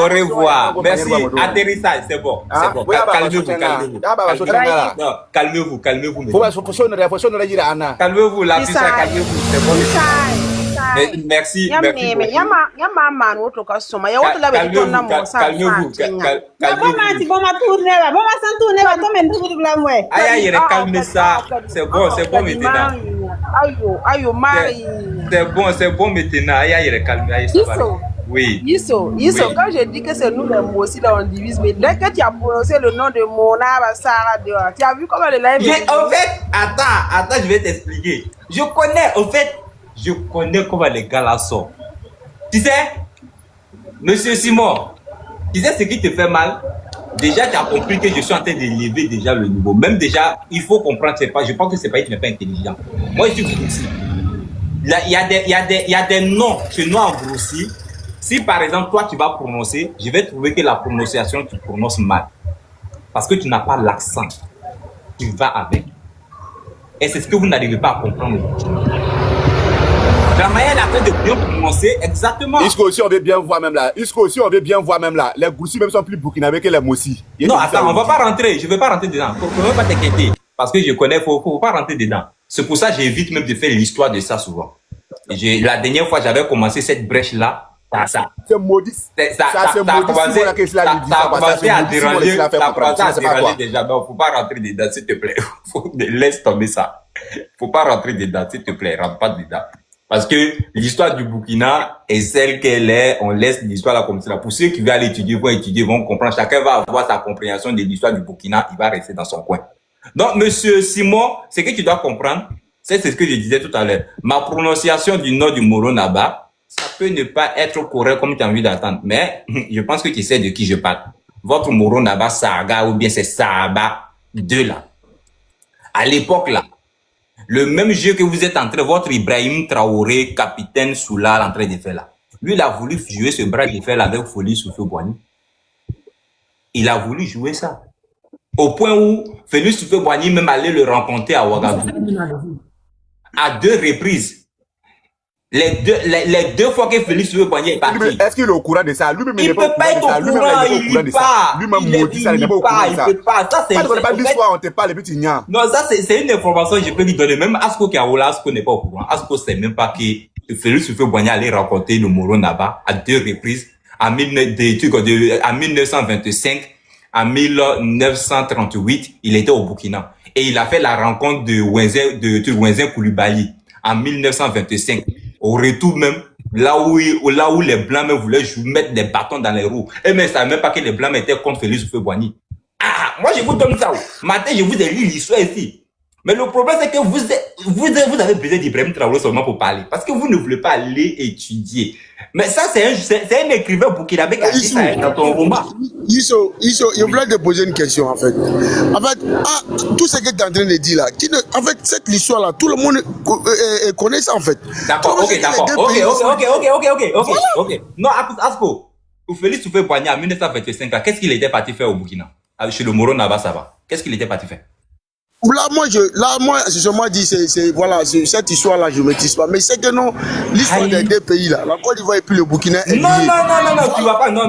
revoir. Merci. Atterrissage, c'est bon. C'est bon. Calmez-vous. Calmez-vous, calmez-vous, la puissance, calmez-vous, c'est bon. Merci. Calmez-vous. Calmez ça. C'est bon maintenant. C'est bon maintenant. Calmez. Oui. Iso, quand je dis que c'est nous les mots aussi, là on divise, mais dès que tu as prononcé le nom de Mona, Sarah, tu as vu comment le live est. En fait, attends, je vais t'expliquer. Je connais comment les gars là sont. Tu sais, monsieur Simon, tu sais ce qui te fait mal? Déjà, tu as compris que je suis en train d'élever déjà le niveau. Même déjà, il faut comprendre, je pense que c'est pas, tu n'es pas intelligent. Moi, je suis grossi. Il y a des noms que nous en grossi. Si par exemple, toi, tu vas prononcer, je vais trouver que la prononciation, tu prononces mal. Parce que tu n'as pas l'accent. Tu vas avec. Et c'est ce que vous n'arrivez pas à comprendre. La manière de bien prononcer, exactement. Isco aussi, on veut bien voir même là. Les Goussis même sont plus burkinabés que les Mossi. Non, attends, on va pas rentrer. Je ne vais pas rentrer dedans. Faut même pas t'inquiéter. Parce que je connais, faut pas rentrer dedans. C'est pour ça que j'évite même de faire l'histoire de ça souvent. La dernière fois, j'avais commencé cette brèche-là. C'est maudit. Ça a commencé à déranger déjà. Non, faut pas rentrer dedans, s'il te plaît. Laisse tomber ça. Faut pas rentrer dedans, s'il te plaît. Rentre pas dedans. Parce que l'histoire du Burkina est celle qu'elle est. On laisse l'histoire là comme ça. Pour ceux qui veulent étudier, vont comprendre. Chacun va avoir sa compréhension de l'histoire du Burkina. Il va rester dans son coin. Donc, monsieur Simon, ce que tu dois comprendre, c'est ce que je disais tout à l'heure. Ma prononciation du nom du Moro Naba, ça peut ne pas être correct comme tu as envie d'entendre, mais je pense que tu sais de qui je parle. Votre Moro Naba Saga ou bien c'est Saba 2 là. À l'époque là, le même jeu que vous êtes en train, votre Ibrahim Traoré, capitaine Soula, en train de faire là. Lui, il a voulu jouer ce bras de fer là avec Folie Soufou-Boigny. Il a voulu jouer ça. Au point où Félix Soufou-Boigny même allait le rencontrer à Ouagadougou. À 2 reprises. Les deux fois que Félix Soufou-Boigny est parti. Est-ce qu'il est au courant de ça? Lui-même, il ne peut pas être au courant, il lit pas. Lui-même maudit ça, il n'est pas au courant de ça. Ça, c'est pas l'histoire, on te parle et puis tu ignes. Non, ça, c'est une information que je peux lui donner. Même Asko Kaola, Asko n'est pas au courant. Asko sait même pas que Félix Soufou-Boigny allait rencontrer le Moro Naba à 2 reprises. En 1925, en 1938, il était au Burkina. Et il a fait la rencontre de Wenzen Koulibaly en 1925. Au retour même, là où les Blancs même voulaient mettre des bâtons dans les roues. Et même, ça ne savait même pas que les Blancs étaient contre Félix Soufou-Boigny. Ah, moi je vous donne ça. Matin, je vous ai lu l'histoire ici. Mais le problème, c'est que vous avez besoin d'Ibrahim Traoré seulement pour parler. Parce que vous ne voulez pas aller étudier. Mais ça, c'est un écrivain burkinabé qui a dit ça dans ton roman. Iso, je voulais te poser une question, en fait. En fait, tout ce que tu es en train de dire là, en fait, cette histoire-là, tout le monde connaît ça, en fait. D'accord, ok. Non, Asko, Félix Soufou-Boigny en 1925, qu'est-ce qu'il était parti faire au Burkina? Chez le Moro Naba Saba. Qu'est-ce qu'il était parti faire? Là, moi, c'est moi dit, voilà, cette histoire-là, je ne maîtrise pas. Mais c'est que non, l'histoire des 2 pays là, la Côte d'Ivoire et puis le Burkina est liée. Non, tu vas pas, non,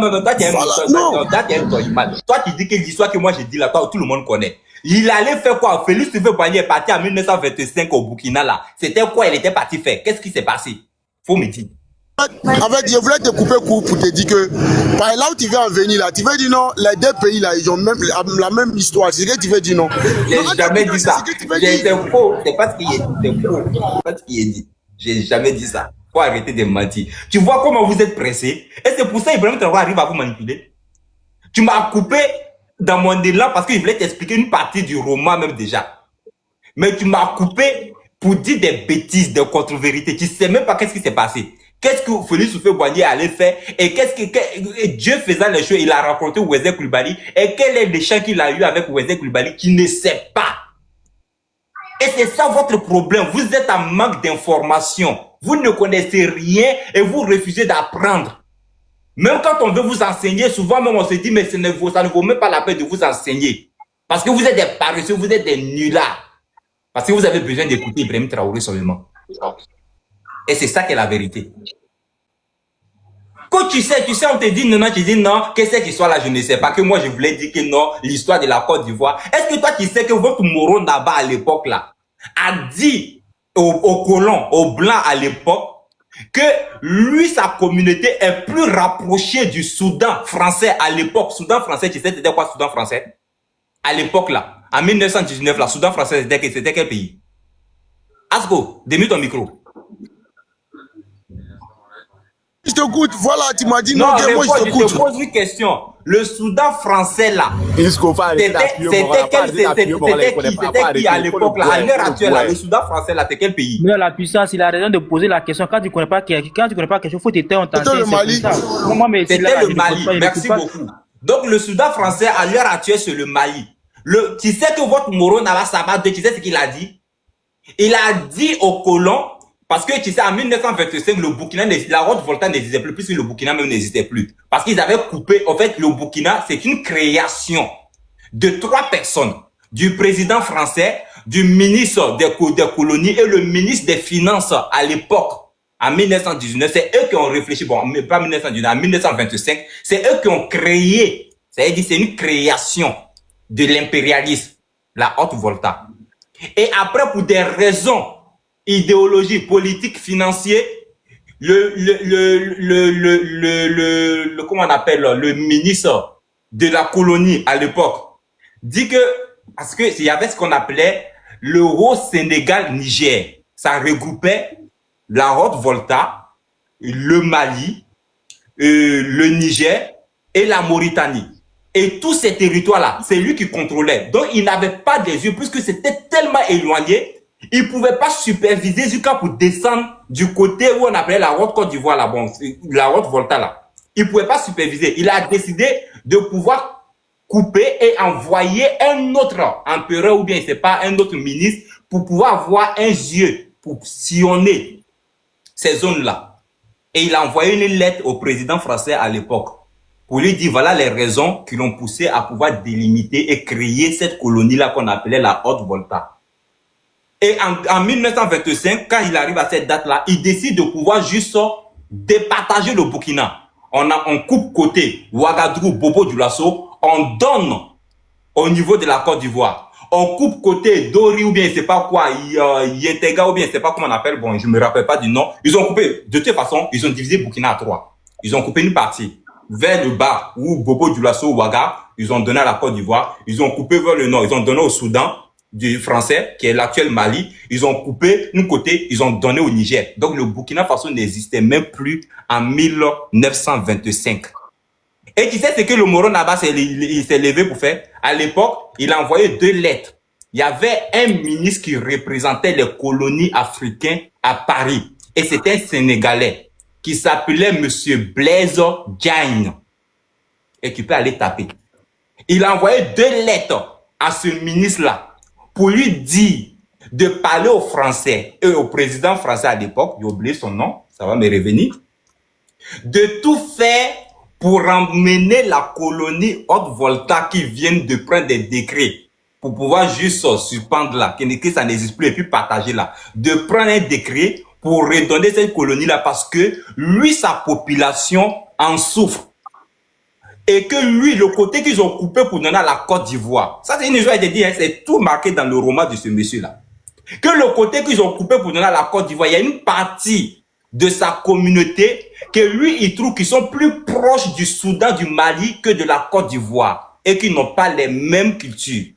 toi, tu dis que l'histoire que moi j'ai dit là, toi, tout le monde connaît. Il allait faire quoi? Félix Soufou-Boigny est parti en 1925 au Burkina là. C'était quoi? Il était parti faire? Qu'est-ce qui s'est passé? Faut me dire. En fait, je voulais te couper court pour te dire que, par là où tu veux en venir là, tu veux dire non, les 2 pays là, ils ont même la même histoire. C'est ce que tu veux dire non? J'ai jamais dit ça. C'est faux. C'est pas ce qu'il est dit. C'est faux. C'est pas ce qu'il est dit. J'ai jamais dit ça. Faut arrêter de mentir. Tu vois comment vous êtes pressé? Et c'est pour ça Ibrahim Traoré arrive à vous manipuler. Tu m'as coupé dans mon élan parce qu'il voulait t'expliquer une partie du roman même déjà. Mais tu m'as coupé pour dire des bêtises, des contre-vérités. Tu sais même pas qu'est-ce qui s'est passé. Qu'est-ce que Félix Soufou-Boigny allait faire et Dieu faisant les choses, il a rencontré Wenzen Koulibaly et quel est l'échange qu'il a eu avec Wenzen Koulibaly qui ne sait pas. Et c'est ça votre problème. Vous êtes en manque d'informations. Vous ne connaissez rien et vous refusez d'apprendre. Même quand on veut vous enseigner, souvent même on se dit mais ça ne vaut même pas la peine de vous enseigner. Parce que vous êtes des paresseux, vous êtes des nullards. Parce que vous avez besoin d'écouter Ibrahim Traoré seulement. Et c'est ça qui est la vérité. Quand tu sais, on te dit non, tu dis non, que cette histoire-là, je ne sais pas, que moi je voulais dire que non, l'histoire de la Côte d'Ivoire. Est-ce que toi tu sais que votre Moro Naba à l'époque là, a dit aux colons, aux blancs à l'époque, que lui, sa communauté est plus rapprochée du Soudan français à l'époque. Soudan français, tu sais, c'était quoi Soudan français? À l'époque là, en 1919, là, Soudan français, c'était quel pays? Asgo, démute ton micro. Je t'écoute, voilà, tu m'as dit non, non, moi je t'écoute. Je te pose une question. Le Soudan français là, c'était qui à l'époque là, à l'heure actuelle là, le Soudan français là, c'est quel pays? Mais la puissance, il a raison de poser la question. Quand tu connais pas quelque chose, faut t'éteindre en temps. C'était le Mali. C'était le Mali, merci beaucoup. Donc le Soudan français à l'heure actuelle, c'est le Mali. Tu sais que votre Moro Naba Sabah, tu sais ce qu'il a dit? Il a dit aux colons, parce que tu sais, en 1925, le Burkina, la Haute Volta n'existait plus, puisque le Burkina même n'existait plus. Parce qu'ils avaient coupé, en fait, le Burkina, c'est une création de 3 personnes. Du président français, du ministre des colonies et le ministre des Finances à l'époque. En 1919, c'est eux qui ont réfléchi, bon, mais pas 1919, en 1925, c'est eux qui ont créé, c'est-à-dire c'est une création de l'impérialisme, la Haute Volta. Et après, pour des raisons idéologiques, politiques, financières, comment on appelle, le ministre de la colonie à l'époque dit que, parce que il y avait ce qu'on appelait l'euro Sénégal-Niger. Ça regroupait la Haute Volta, le Mali, le Niger et la Mauritanie. Et tous ces territoires-là, c'est lui qui contrôlait. Donc, il n'avait pas des yeux, puisque c'était tellement éloigné, il ne pouvait pas superviser jusqu'à pour descendre du côté où on appelait la Haute Côte d'Ivoire, là, bon, la Haute Volta, là. Il ne pouvait pas superviser. Il a décidé de pouvoir couper et envoyer un autre empereur, ou bien, c'est pas un autre ministre, pour pouvoir avoir un yeux, pour sillonner ces zones-là. Et il a envoyé une lettre au président français à l'époque, pour lui dire, voilà les raisons qui l'ont poussé à pouvoir délimiter et créer cette colonie-là qu'on appelait la Haute Volta. Et en 1925, quand il arrive à cette date-là, il décide de pouvoir juste départager le Burkina. On coupe côté Ouagadougou, Bobo Dioulasso, on donne au niveau de la Côte d'Ivoire. On coupe côté Dori ou bien c'est pas quoi, Yetega ou bien c'est pas comment on appelle, bon, je me rappelle pas du nom. Ils ont coupé, de toute façon, ils ont divisé Burkina à 3. Ils ont coupé une partie vers le bas, où Bobo Dioulasso, Ouaga, ils ont donné à la Côte d'Ivoire. Ils ont coupé vers le nord, ils ont donné au Soudan du français, qui est l'actuel Mali. Ils ont coupé une côté, ils ont donné au Niger. Donc le Burkina Faso n'existait même plus en 1925. Et tu sais ce que le Moro Naba s'est levé pour faire? À l'époque, il a envoyé 2 lettres. Il y avait un ministre qui représentait les colonies africaines à Paris. Et c'était un Sénégalais qui s'appelait Monsieur Blaise Diagne. Et tu peux aller taper. Il a envoyé 2 lettres à ce ministre-là pour lui dire de parler aux Français et au président français à l'époque, j'ai oublié son nom, ça va me revenir, de tout faire pour emmener la colonie Haute Volta qui viennent de prendre des décrets pour pouvoir juste suspendre là, que ça n'existe plus et puis partager là, de prendre un décret pour redonner cette colonie-là parce que lui, sa population en souffre. Et que lui, le côté qu'ils ont coupé pour donner à la Côte d'Ivoire, ça c'est une histoire de dire, hein, c'est tout marqué dans le roman de ce monsieur-là. Que le côté qu'ils ont coupé pour donner à la Côte d'Ivoire, il y a une partie de sa communauté que lui, il trouve qu'ils sont plus proches du Soudan, du Mali que de la Côte d'Ivoire et qu'ils n'ont pas les mêmes cultures.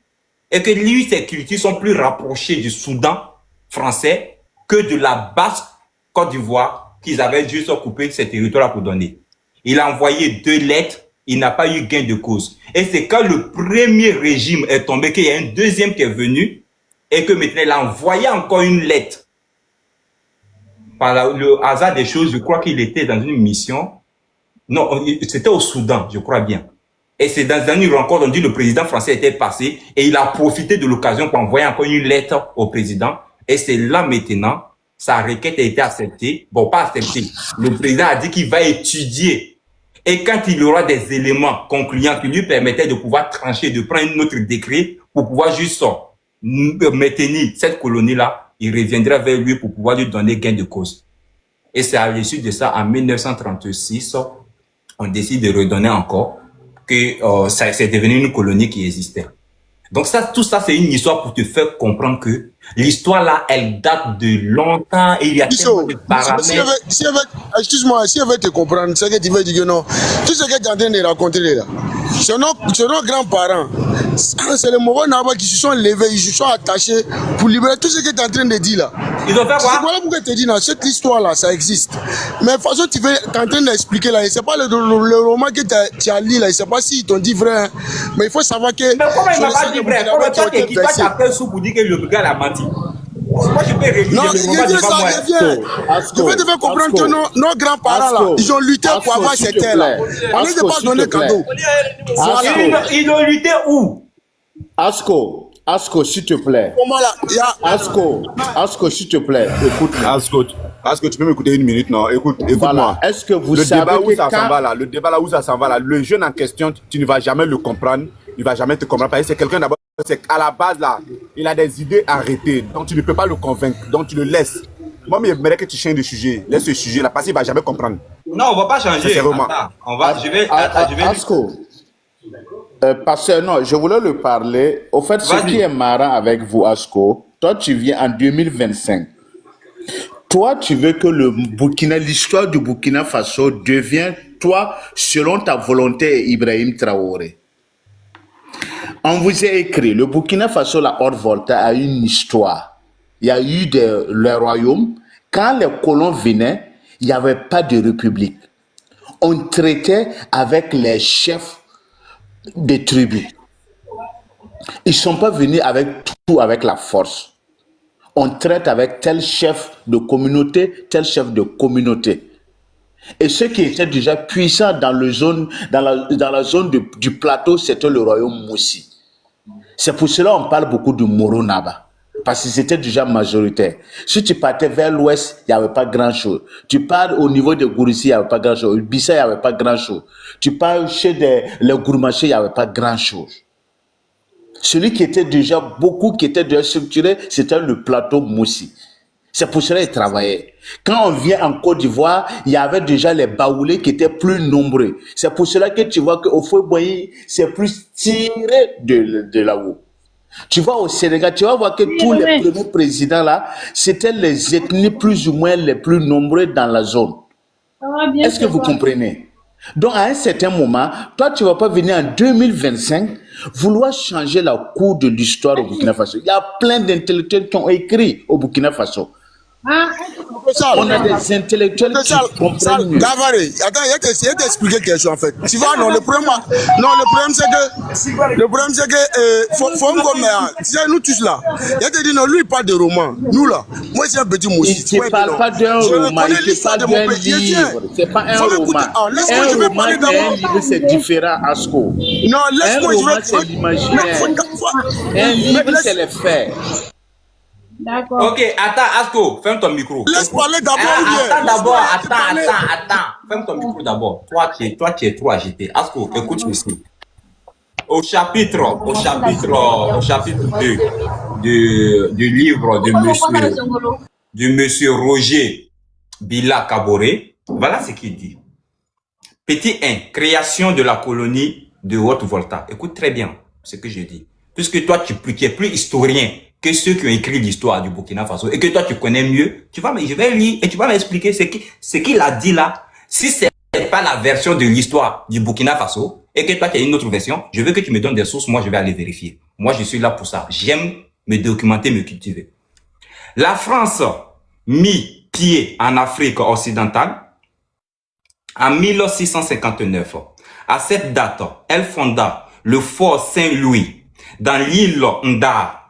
Et que lui, ses cultures sont plus rapprochées du Soudan français que de la basse Côte d'Ivoire qu'ils avaient juste coupé ces territoires pour donner. Il a envoyé 2 lettres, il n'a pas eu gain de cause. Et c'est quand le premier régime est tombé qu'il y a un deuxième qui est venu et que maintenant il a envoyé encore une lettre. Par le hasard des choses, je crois qu'il était dans une mission. Non, c'était au Soudan, je crois bien. Et c'est dans une rencontre, on dit le président français était passé et il a profité de l'occasion pour envoyer encore une lettre au président. Et c'est là maintenant, sa requête a été acceptée. Bon, pas acceptée. Le président a dit qu'il va étudier. Et quand il y aura des éléments concluants qui lui permettaient de pouvoir trancher, de prendre un autre décret pour pouvoir juste maintenir cette colonie-là, il reviendra vers lui pour pouvoir lui donner gain de cause. Et c'est à l'issue de ça, en 1936, on décide de redonner encore que ça c'est devenu une colonie qui existait. Donc ça, tout ça, c'est une histoire pour te faire comprendre que L'histoire là, elle date de longtemps et il y a tellement de paramètres. Excuse-moi, si elle veut te comprendre, c'est que tu veux dire que non. Tout ce que tu es en train de raconter là, c'est nos grands-parents. C'est les mauvais Naba qui se sont levés, ils se sont attachés pour libérer tout ce que tu es en train de dire là. Ils ont fait quoi? Voilà pourquoi je te dis, cette histoire-là, ça existe. Mais de toute façon, tu es en train d'expliquer là, c'est pas le roman que tu as lu là, je sais pas s'ils t'ont dit vrai, hein. Mais il faut savoir que. Mais comment il m'a pas dit vrai? Comment toi qui t'appelles sous pour dire que le gars a menti? Moi, je peux réviser le roman devant moi. Je vais te faire comprendre que nos grands-parents là, ils ont lutté pour avoir ces terres-là. On ne les a pas donné cadeau. Ils ont lutté où? Asko, s'il te plaît. Comment là? Asko, s'il te plaît. Écoute, Asko, tu peux m'écouter une minute, non? Écoute-moi. Voilà. Est-ce que vous le savez débat où que ça s'en va là, le débat là où ça s'en va là, le jeune en question, tu ne vas jamais le comprendre, il va jamais te comprendre parce que c'est quelqu'un d'abord, c'est à la base là, il a des idées arrêtées, donc tu ne peux pas le convaincre, donc tu le laisses. Moi, mais j'aimerais que tu changes de sujet, laisse ce sujet là parce qu'il va jamais comprendre. Non, on va pas changer. Attends, je vais. Asko. Parce que non, je voulais le parler. Au fait, ce qui est marrant avec vous, Asko, toi, tu viens en 2025. Toi, tu veux que l'histoire du Burkina Faso devienne, toi, selon ta volonté, Ibrahim Traoré. On vous a écrit, le Burkina Faso, la Haute-Volta, a une histoire. Il y a eu le royaume. Quand les colons venaient, il n'y avait pas de république. On traitait avec les chefs des tribus. Ils ne sont pas venus avec tout, avec la force. On traite avec tel chef de communauté, tel chef de communauté. Et ceux qui étaient déjà puissants dans la zone du plateau, c'était le royaume Moussi. C'est pour cela qu'on parle beaucoup de Moro Naba. Parce que c'était déjà majoritaire. Si tu partais vers l'ouest, il n'y avait pas grand-chose. Tu pars au niveau de Gourissi, il n'y avait pas grand-chose. Bissa, il n'y avait pas grand-chose. Tu pars chez les Gourmachés, il n'y avait pas grand-chose. Celui qui était déjà structuré, c'était le plateau Moussi. C'est pour cela qu'il travaillait. Quand on vient en Côte d'Ivoire, il y avait déjà les Baoulés qui étaient plus nombreux. C'est pour cela que tu vois qu'au Fouet-Boigny, c'est plus tiré de là-haut. Tu vois au Sénégal, tu vas voir que tous les premiers présidents là, c'était les ethnies plus ou moins les plus nombreuses dans la zone. Est-ce que vous comprenez? Donc à un certain moment, toi tu ne vas pas venir en 2025 vouloir changer la cour de l'histoire au Burkina Faso. Il y a plein d'intellectuels qui ont écrit au Burkina Faso. On a des intellectuels qui comprennent mieux. Gavaré, attends, il va t'expliquer quelque chose en fait. Tu vois, le problème c'est que, faut tu sais, nous tous là, il te dit non, lui il parle de roman. Nous là, moi c'est un petit moussi. Il ne parle pas d'un roman, il parle d'un livre. C'est pas un roman. Un roman et un livre, c'est différent, Asko. Non, laisse-moi, un roman, c'est l'imaginaire. Un livre, c'est les faits. D'accord. Ok, attends, Asko, ferme ton micro. Laisse parler d'abord. Attends. Ferme ton micro d'abord. Toi, tu es trop agité. Asko, écoute ceci. Au chapitre 2 du livre de monsieur Roger Bila Kaboré, voilà ce qu'il dit. Petit 1, création de la colonie de Haute-Volta. Écoute très bien ce que je dis. Puisque toi, tu es plus historien que ceux qui ont écrit l'histoire du Burkina Faso et que toi, tu connais mieux, je vais lire et tu vas m'expliquer ce qu'il a dit là. Si c'est pas la version de l'histoire du Burkina Faso et que toi, tu as une autre version, je veux que tu me donnes des sources, moi, je vais aller vérifier. Moi, je suis là pour ça. J'aime me documenter, me cultiver. La France mit pied en Afrique occidentale en 1659. À cette date, elle fonda le fort Saint-Louis dans l'île Ndar,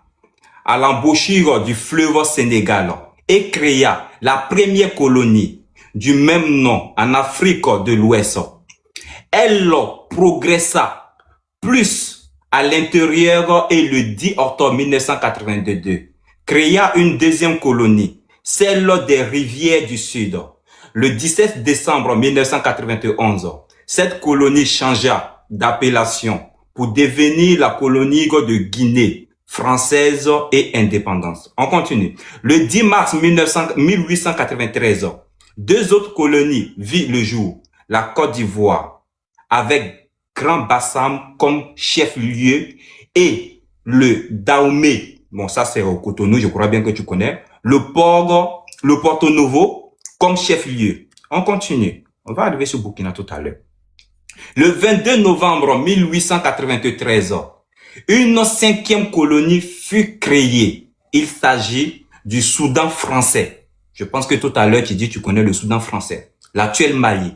à l'embouchure du fleuve Sénégal, et créa la première colonie du même nom en Afrique de l'Ouest. Elle progressa plus à l'intérieur et le 10 octobre 1982 créa une deuxième colonie, celle des rivières du Sud. Le 17 décembre 1991, cette colonie changea d'appellation pour devenir la colonie de Guinée française et indépendance. On continue. Le 10 mars 1893, deux autres colonies vit le jour. La Côte d'Ivoire, avec Grand Bassam comme chef-lieu, et le Dahomey bon, ça c'est au Cotonou, je crois bien que tu connais, le Porto Novo comme chef-lieu. On continue. On va arriver sur Burkina tout à l'heure. Le 22 novembre 1893, une 5e colonie fut créée. Il s'agit du Soudan français. Je pense que tout à l'heure, tu dis tu connais le Soudan français, l'actuel Mali.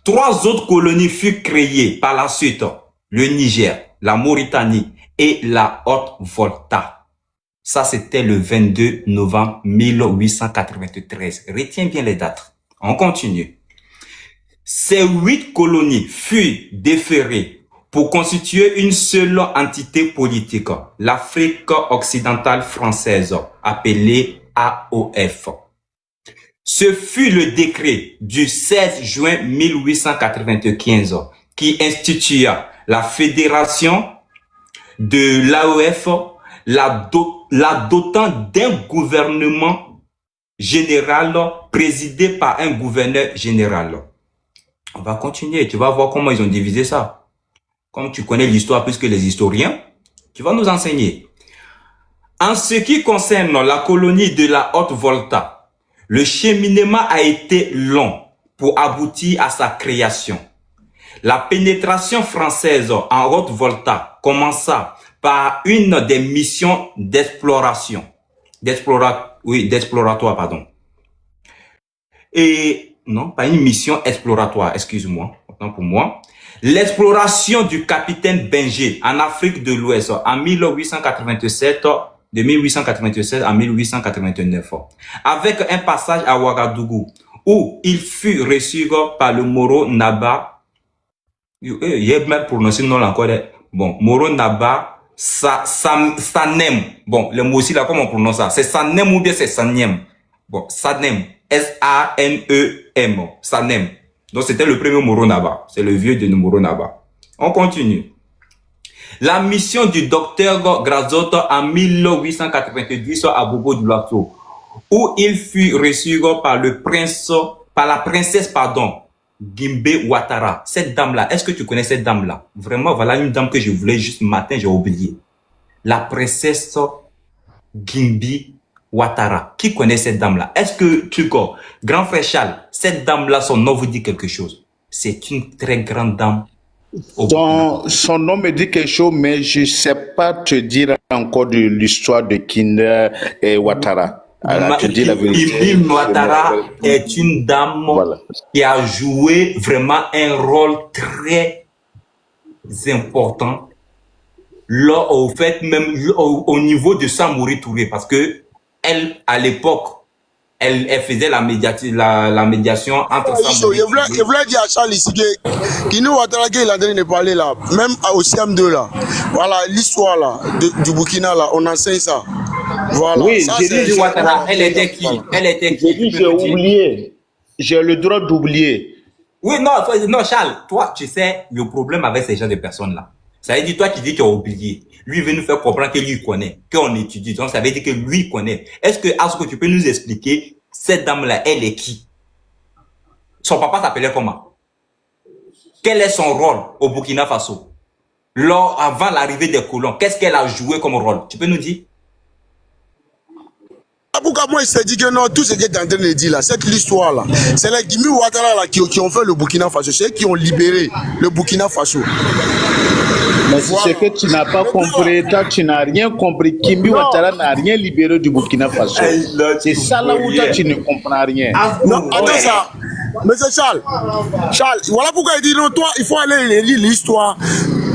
3 autres colonies furent créées par la suite. Le Niger, la Mauritanie et la Haute-Volta. Ça, c'était le 22 novembre 1893. Retiens bien les dates. On continue. Ces 8 colonies furent déférées pour constituer une seule entité politique, l'Afrique occidentale française, appelée AOF. Ce fut le décret du 16 juin 1895 qui institua la fédération de l'AOF, la dotant d'un gouvernement général présidé par un gouverneur général. On va continuer, tu vas voir comment ils ont divisé ça. Comme tu connais l'histoire plus que les historiens, tu vas nous enseigner. En ce qui concerne la colonie de la Haute-Volta, le cheminement a été long pour aboutir à sa création. La pénétration française en Haute-Volta commença par une des missions d'exploration. D'exploratoire, pardon. Et, non, pas une mission exploratoire, excuse-moi, autant pour moi. L'exploration du capitaine Benger en Afrique de l'Ouest en 1887, de 1887 à 1889, avec un passage à Ouagadougou, où il fut reçu par le Moro Naba, il a mal prononcé le nom encore, bon, Moro Naba, Sanem, bon, le mot aussi là, comment on prononce ça? C'est Sanem ou bien c'est Sanem? Bon, Sanem, S-A-N-E-M, Sanem. Donc c'était le premier Moro Naba, c'est le vieux de Moro Naba. On continue. La mission du docteur Grazot en 1890 à Bobo Dioulasso, où il fut reçu par la princesse, Gimbe Ouattara. Cette dame-là, est-ce que tu connais cette dame-là? Vraiment, voilà une dame que je voulais juste matin, j'ai oublié. La princesse Gimbe Ouattara. Qui connaît cette dame-là? Est-ce que grand frère Charles, cette dame-là, son nom vous dit quelque chose? C'est une très grande dame. Son nom me dit quelque chose, mais je ne sais pas te dire encore de l'histoire de Kinder et Ouattara. Alors, je dis la vérité. Gimbe Ouattara est une dame qui a joué vraiment un rôle très important là, au fait, même au niveau de Samori Touré, parce que elle, à l'époque, elle faisait la médiation entre Samori Touré. Je voulais dire à Charles ici que Kinder Ouattara, il a donné de parler là, même au CM2 là. Voilà, l'histoire là, du Burkina là, on enseigne ça. Voilà. Oui, j'ai dit Ouattara, elle était qui? Elle était qui? J'ai oublié. J'ai le droit d'oublier. Oui, non, Charles, toi, tu sais, le problème avec ces gens de personnes-là, ça veut dire, toi, tu dis que tu as oublié. Lui, il veut nous faire comprendre que lui, il connaît, qu'on étudie. Donc, ça veut dire que lui, il connaît. Est-ce que tu peux nous expliquer, cette dame-là, elle est qui? Son papa s'appelait comment? Quel est son rôle au Burkina Faso? Avant l'arrivée des colons, qu'est-ce qu'elle a joué comme rôle? Tu peux nous dire? Pourquoi moi il s'est dit que non, tout ce que tu es en train de dire là, cette histoire là, c'est les Gimbe Ouattara là qui ont fait le Burkina Faso, c'est eux qui ont libéré le Burkina Faso. Mais c'est ce que tu n'as pas compris, toi tu n'as rien compris. Gimbe Ouattara n'a rien libéré du Burkina Faso. C'est ça là où toi tu ne comprends rien. Non, attends ça. Monsieur Charles, voilà pourquoi il dit non, toi il faut aller lire l'histoire.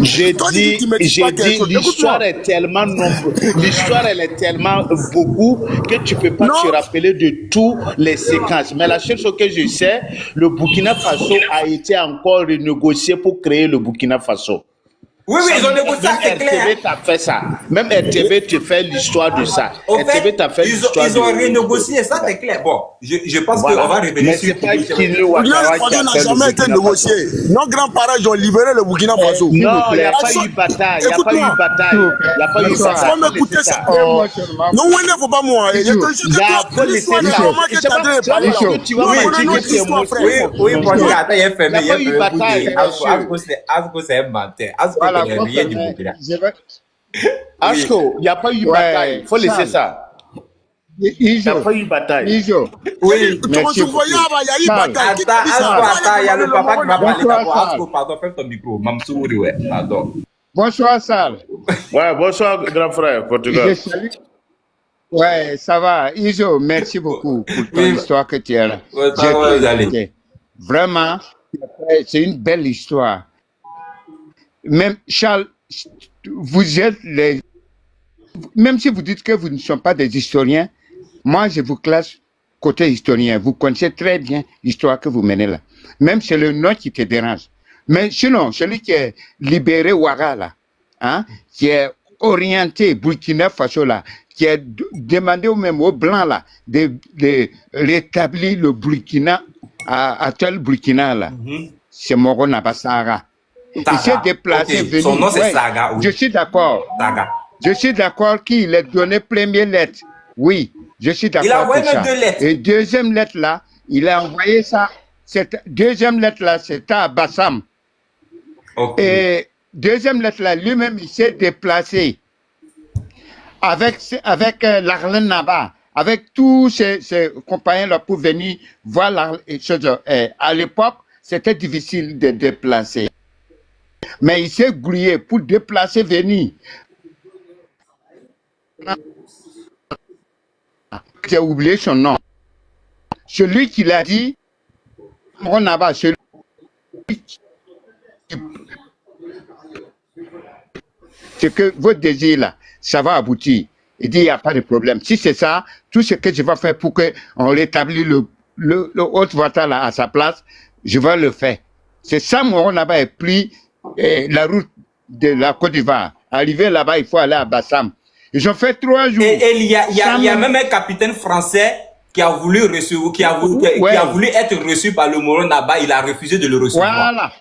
J'ai dit, l'histoire est tellement nombreuse, l'histoire elle est tellement beaucoup que tu peux pas te rappeler de tous les séquences. Mais la seule chose que je sais, le Burkina Faso a été encore renégocié pour créer le Burkina Faso. Oui, ils ont négocié ça, c'est clair. RTV t'a fait ça. Même RTV te fait l'histoire de ça. RTV t'a fait l'histoire de ça. Ils ont renégocié ça, c'est clair. Bon, je pense qu'on va revenir mais sur... Mais c'est pas Kinder Ouattara qui n'a jamais été négocié. Nos grands-parents ont libéré le Burkina Faso. Non, il n'y a pas eu bataille. Il n'y a pas eu bataille. Il n'y a pas eu bataille. Il faut m'écouter ça. Non, il ne faut pas moi. Il y a que l'histoire de maman qui t'a donné parler. Tu vas me dire que c'est mon frère. Oui, attends, il y a fermé. Il n'y a pas eu bataille. Asgo, c'est un menteur. Asgo, il n'y a rien du Burkina. Asco, il n'y a pas eu bataille. Il faut laisser ça. Il n'y a pas eu bataille. Iso. Oui, Tu voyais, il y a eu bataille. Attends, il y a le papa qui va parler d'abord. Asco, pardon, ferme ton micro. Mamsouri, ouais, pardon. Bonsoir, Sal. Ouais, bonsoir, grand frère, Portugal. Ouais, ça va. Iso, merci beaucoup pour ton histoire que tu as là. Ouais, ça va, vous allez. Vraiment, c'est une belle histoire. Même Charles, vous êtes les... Même si vous dites que vous ne sont pas des historiens, moi je vous classe côté historien. Vous connaissez très bien l'histoire que vous menez là. Même c'est le nom qui te dérange. Mais sinon, celui qui est libéré Ouaga là, hein, qui est orienté Burkina Faso là, qui a demandé au même aux Blancs là de rétablir le Burkina à tel Burkina là, c'est Moro Nabassara. Il s'est déplacé, venu. Son nom c'est Saga, oui. Je suis d'accord. Saga. Je suis d'accord qu'il a donné première lettre. Oui, je suis d'accord. Il a envoyé pour ça. même 2 lettres. Et deuxième lettre là, il a envoyé ça. Cette deuxième lettre là, c'était à Bassam. Okay. Et deuxième lettre là, lui-même, il s'est déplacé avec Larlen Naba, avec tous ses compagnons là pour venir voir la chose. À l'époque, c'était difficile de déplacer. Mais il s'est grouillé pour déplacer, venir. J'ai oublié son nom. Celui qui l'a dit, Monaba, celui qui... C'est que votre désir là, ça va aboutir. Il dit, il n'y a pas de problème. Si c'est ça, tout ce que je vais faire pour qu'on rétablisse le Haute-Volta là à sa place, je vais le faire. C'est ça, Monaba a pris la route de la Côte d'Ivoire. Arrivé là-bas, il faut aller à Bassam. Ils ont fait 3 jours. Et il y a même un capitaine français qui a voulu recevoir, qui a voulu être reçu par le Moro Naba. Il a refusé de le recevoir. Voilà.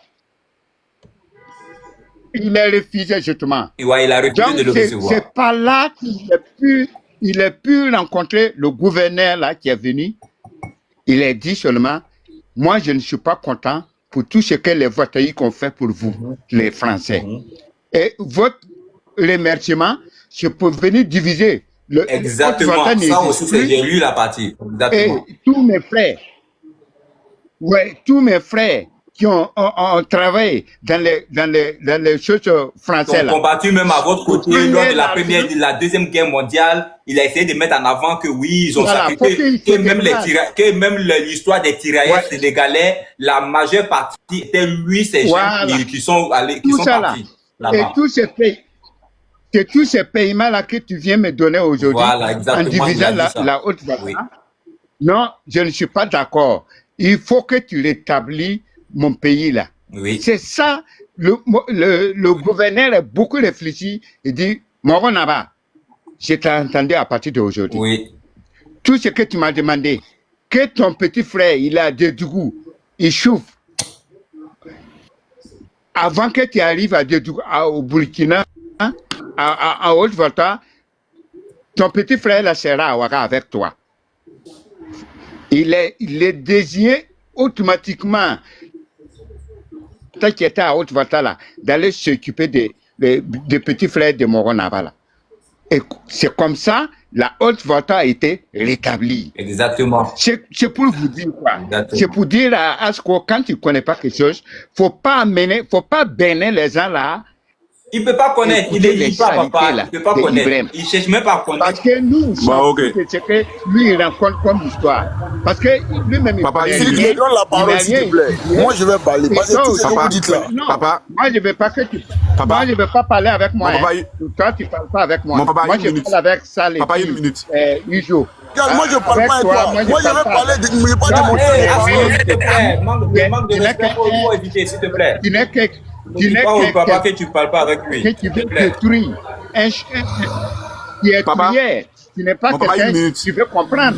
Il a refusé justement. Ouais, il a refusé de le recevoir. C'est pas là qu'il a pu rencontrer le gouverneur là qui est venu. Il a dit seulement, moi je ne suis pas content pour tout ce que les Voltaïques ont fait pour vous, les Français. Et votre remerciement, c'est pour venir diviser. Exactement, ça aussi, j'ai lu la partie. Exactement. Et tous mes frères qui ont travaillé dans les choses françaises. Ils ont combattu même à votre côté lors de de la Deuxième Guerre mondiale. Il a essayé de mettre en avant que oui, ils ont sacrifié, que même l'histoire des tirailleurs sénégalais, la majeure partie était lui, ces gens qui sont partis là-bas. Et c'est tous ces paiements-là que tu viens me donner aujourd'hui, en divisant la Haute-Volta. Oui. Non, je ne suis pas d'accord. Il faut que tu rétablis mon pays là. Oui. C'est ça. Le gouverneur a beaucoup réfléchi et dit, Moro Naba, je t'ai entendu à partir d'aujourd'hui. Oui. Tout ce que tu m'as demandé, que ton petit frère, il a des goûts, il chauffe. Avant que tu arrives à Dédougou, au Burkina, à Haute-Volta, ton petit frère là sera à Ouaga avec toi. Il est désigné automatiquement, tant qu'il était à Haute-Volta là, d'aller s'occuper des petits frères de Moro Naba là. Et c'est comme ça, la Haute-Volta a été rétablie. Exactement. C'est pour vous dire quoi. C'est pour dire à Asco, quand tu ne connais pas quelque chose, faut pas bénir les gens là. Il ne peut pas connaître, il est pas papa, il ne peut pas connaître. Il ne cherche même pas à connaître. Parce que nous, c'est que lui, il rencontre comme histoire. Parce que lui-même, papa, il s'il me donne la parole, s'il te plaît. Moi, je vais parler. Parce que tout ce que vous dites là. Non, papa, moi, je ne veux pas que tu... Papa, moi, je ne veux pas parler avec moi. Papa, toi, tu ne parles pas avec moi. Papa, moi, je parle avec Salé. Papa, une minute. Ijo. Moi, je ne parle pas avec toi. Moi, je vais parler de mon s'il te plaît. Manque de respect, il faut éviter, s'il te plaît. Tu n'es papa que tu ne parles pas avec lui. Que tu veux détruire un qui est prière. Tu n'es pas quelqu'un qui veut comprendre.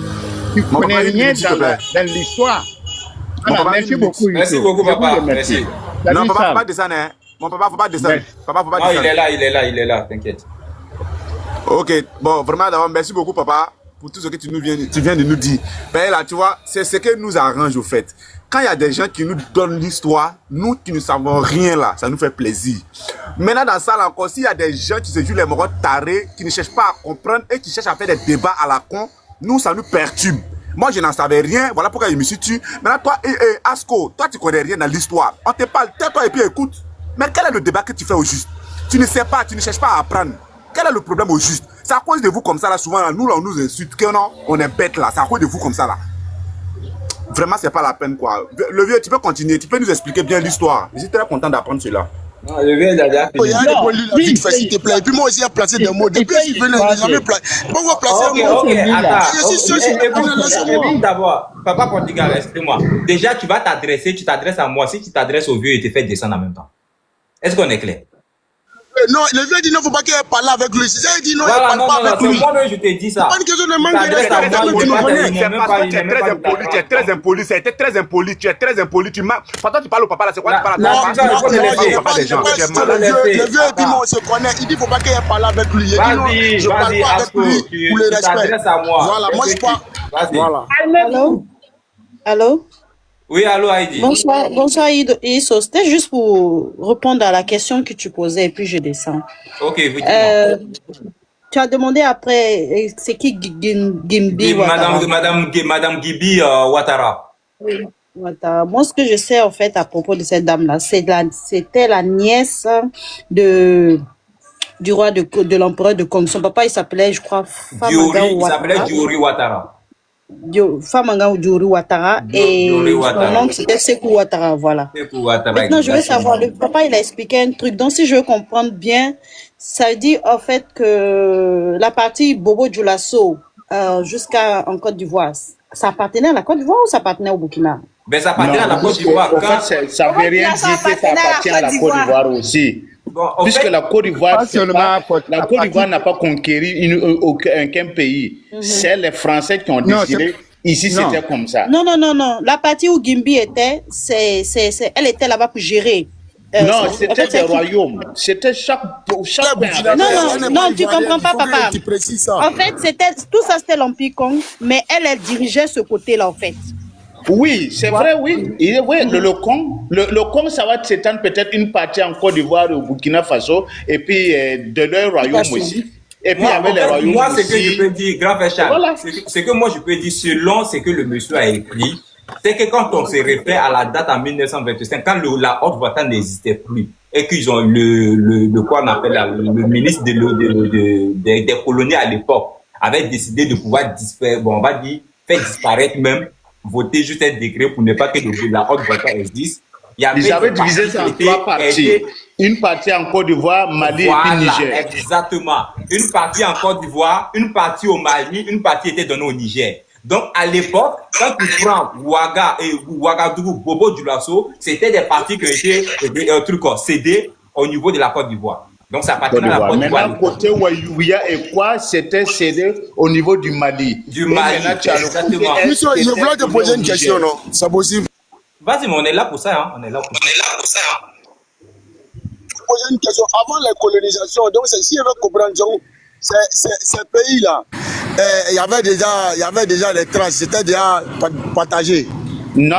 Tu ne connais rien dans l'histoire. Voilà, merci beaucoup. Merci beaucoup, papa. Merci. Non, papa, faut pas descendre. Mon papa, faut pas descendre. Papa, faut pas descendre. Il est là, t'inquiète. Ok, bon, vraiment, d'abord, merci beaucoup, papa, pour tout ce que tu viens de nous dire. Ben là, tu vois, c'est ce que nous arrange au fait. quand il y a des gens qui nous donnent l'histoire, nous qui ne savons rien là, ça nous fait plaisir. Maintenant, dans ça là encore, s'il y a des gens qui se jouent les moraux tarés, qui ne cherchent pas à comprendre et qui cherchent à faire des débats à la con, nous, ça nous perturbe. Moi, je n'en savais rien, voilà pourquoi je me suis tué. Maintenant, toi, Asko, toi, tu connais rien dans l'histoire. On te parle, tais-toi et puis écoute. Mais quel est le débat que tu fais au juste? Tu ne sais pas, tu ne cherches pas à apprendre. Quel est le problème au juste? C'est à cause de vous comme ça là, souvent, là, nous, là, on nous insulte, que non, on est bête là, c'est à cause de vous comme ça là. Vraiment, c'est pas la peine quoi. Le vieux, tu peux continuer, tu peux nous expliquer bien l'histoire. Je suis très content d'apprendre cela. Non, le vieux, il a déjà fini. S'il te plaît. Et puis moi aussi, j'ai placé des mots. Depuis que je venais, je n'ai jamais placé. Pourquoi placer un mot? Attends. D'abord, papa Portugal, excuse-moi. Déjà, tu vas t'adresser, tu t'adresses à moi. Si tu t'adresses au vieux, il te fait descendre en même temps. Est-ce qu'on est clair? Non, le vieux dit non, il ne faut pas qu'il parle avec lui. Si ça, il dit non, voilà, il ne parle pas avec lui. Moi, je te dis ça. Pas une question de manque de respect. Tu es très impoli, tu es très impoli, ça a été très impoli, tu es très impoli. Pendant que tu parles au papa là, c'est quoi tu parles à ton papa? Le vieux, et puis moi, on se connaît. Il dit qu'il ne faut pas qu'il parle avec lui. Il dit non, je ne parle pas avec lui pour le respect. Voilà, moi je parle. Voilà. Allô? Oui, allô Heidi. Bonsoir Iso. C'était juste pour répondre à la question que tu posais et puis je descends. Ok, vous tu as demandé après, c'est qui Gimbi Ouattara? Madame Gibi Ouattara. Oui, Ouattara. Moi, ce que je sais en fait à propos de cette dame-là, c'était la nièce du roi de l'empereur de Congo. Son papa, il s'appelait, je crois, Famanga Ouattara. Il s'appelait Diori Ouattara. Famanga Diori Ouattara et son oncle c'était Sekou Ouattara, voilà. Maintenant je veux savoir, le papa il a expliqué un truc, donc si je veux comprendre bien, ça dit en fait que la partie Bobo Dioulasso jusqu'à en Côte d'Ivoire, ça appartenait à la Côte d'Ivoire ou ça appartenait au Burkina? Ben ça appartenait à la Côte d'Ivoire. En fait, ça veut rien dire que ça appartient à la Côte d'Ivoire aussi. Bon, puisque la Côte d'Ivoire n'a pas conquéri aucun pays. C'est les Français qui ont décidé. Ici, c'était comme ça. Non. La partie où Gimbi était, elle était là-bas pour gérer. Non, c'était des royaumes. C'était chaque Non, tu comprends pas, papa. En fait, tout ça, c'était l'Empire Kong, mais elle dirigeait ce côté-là, en fait. Oui, c'est vrai, oui. Le Kong, ça va s'étendre peut-être une partie en Côte d'Ivoire, au Burkina Faso, et puis de leur royaume aussi. Et puis avec les royaumes moi, aussi. ce que je peux dire, grand frère Charles, voilà. Ce que moi je peux dire, selon ce que le monsieur a écrit, c'est que quand on se réfère à la date en 1925, quand la Haute-Volta n'existait plus, et qu'ils ont le quoi on appelle le ministre des colonies à l'époque, avait décidé de pouvoir faire disparaître même, voter juste un décret pour ne pas que la Haute-Volta existe. Ils avaient divisé ça en 3 parties. Une partie en Côte d'Ivoire, Mali et puis Niger. Exactement. Une partie en Côte d'Ivoire, une partie au Mali, une partie était donnée au Niger. Donc, à l'époque, quand tu prends Ouaga et Ouagadougou, Bobo Dioulasso, c'était des parties qui étaient cédées au niveau de la Côte d'Ivoire. Donc, ça appartient à la Côte d'Ivoire. Maintenant, côté Ouaya et quoi, c'était cédé au niveau du Mali. Du Mali, exactement. Je voulais te poser une question, non? C'est possible? Vas-y, mais on est là pour ça, hein. On est là pour ça. Je poser une question. Avant la colonisation, donc si je veux comprendre, ces pays-là, il y avait déjà les traces, c'était déjà partagé. Non.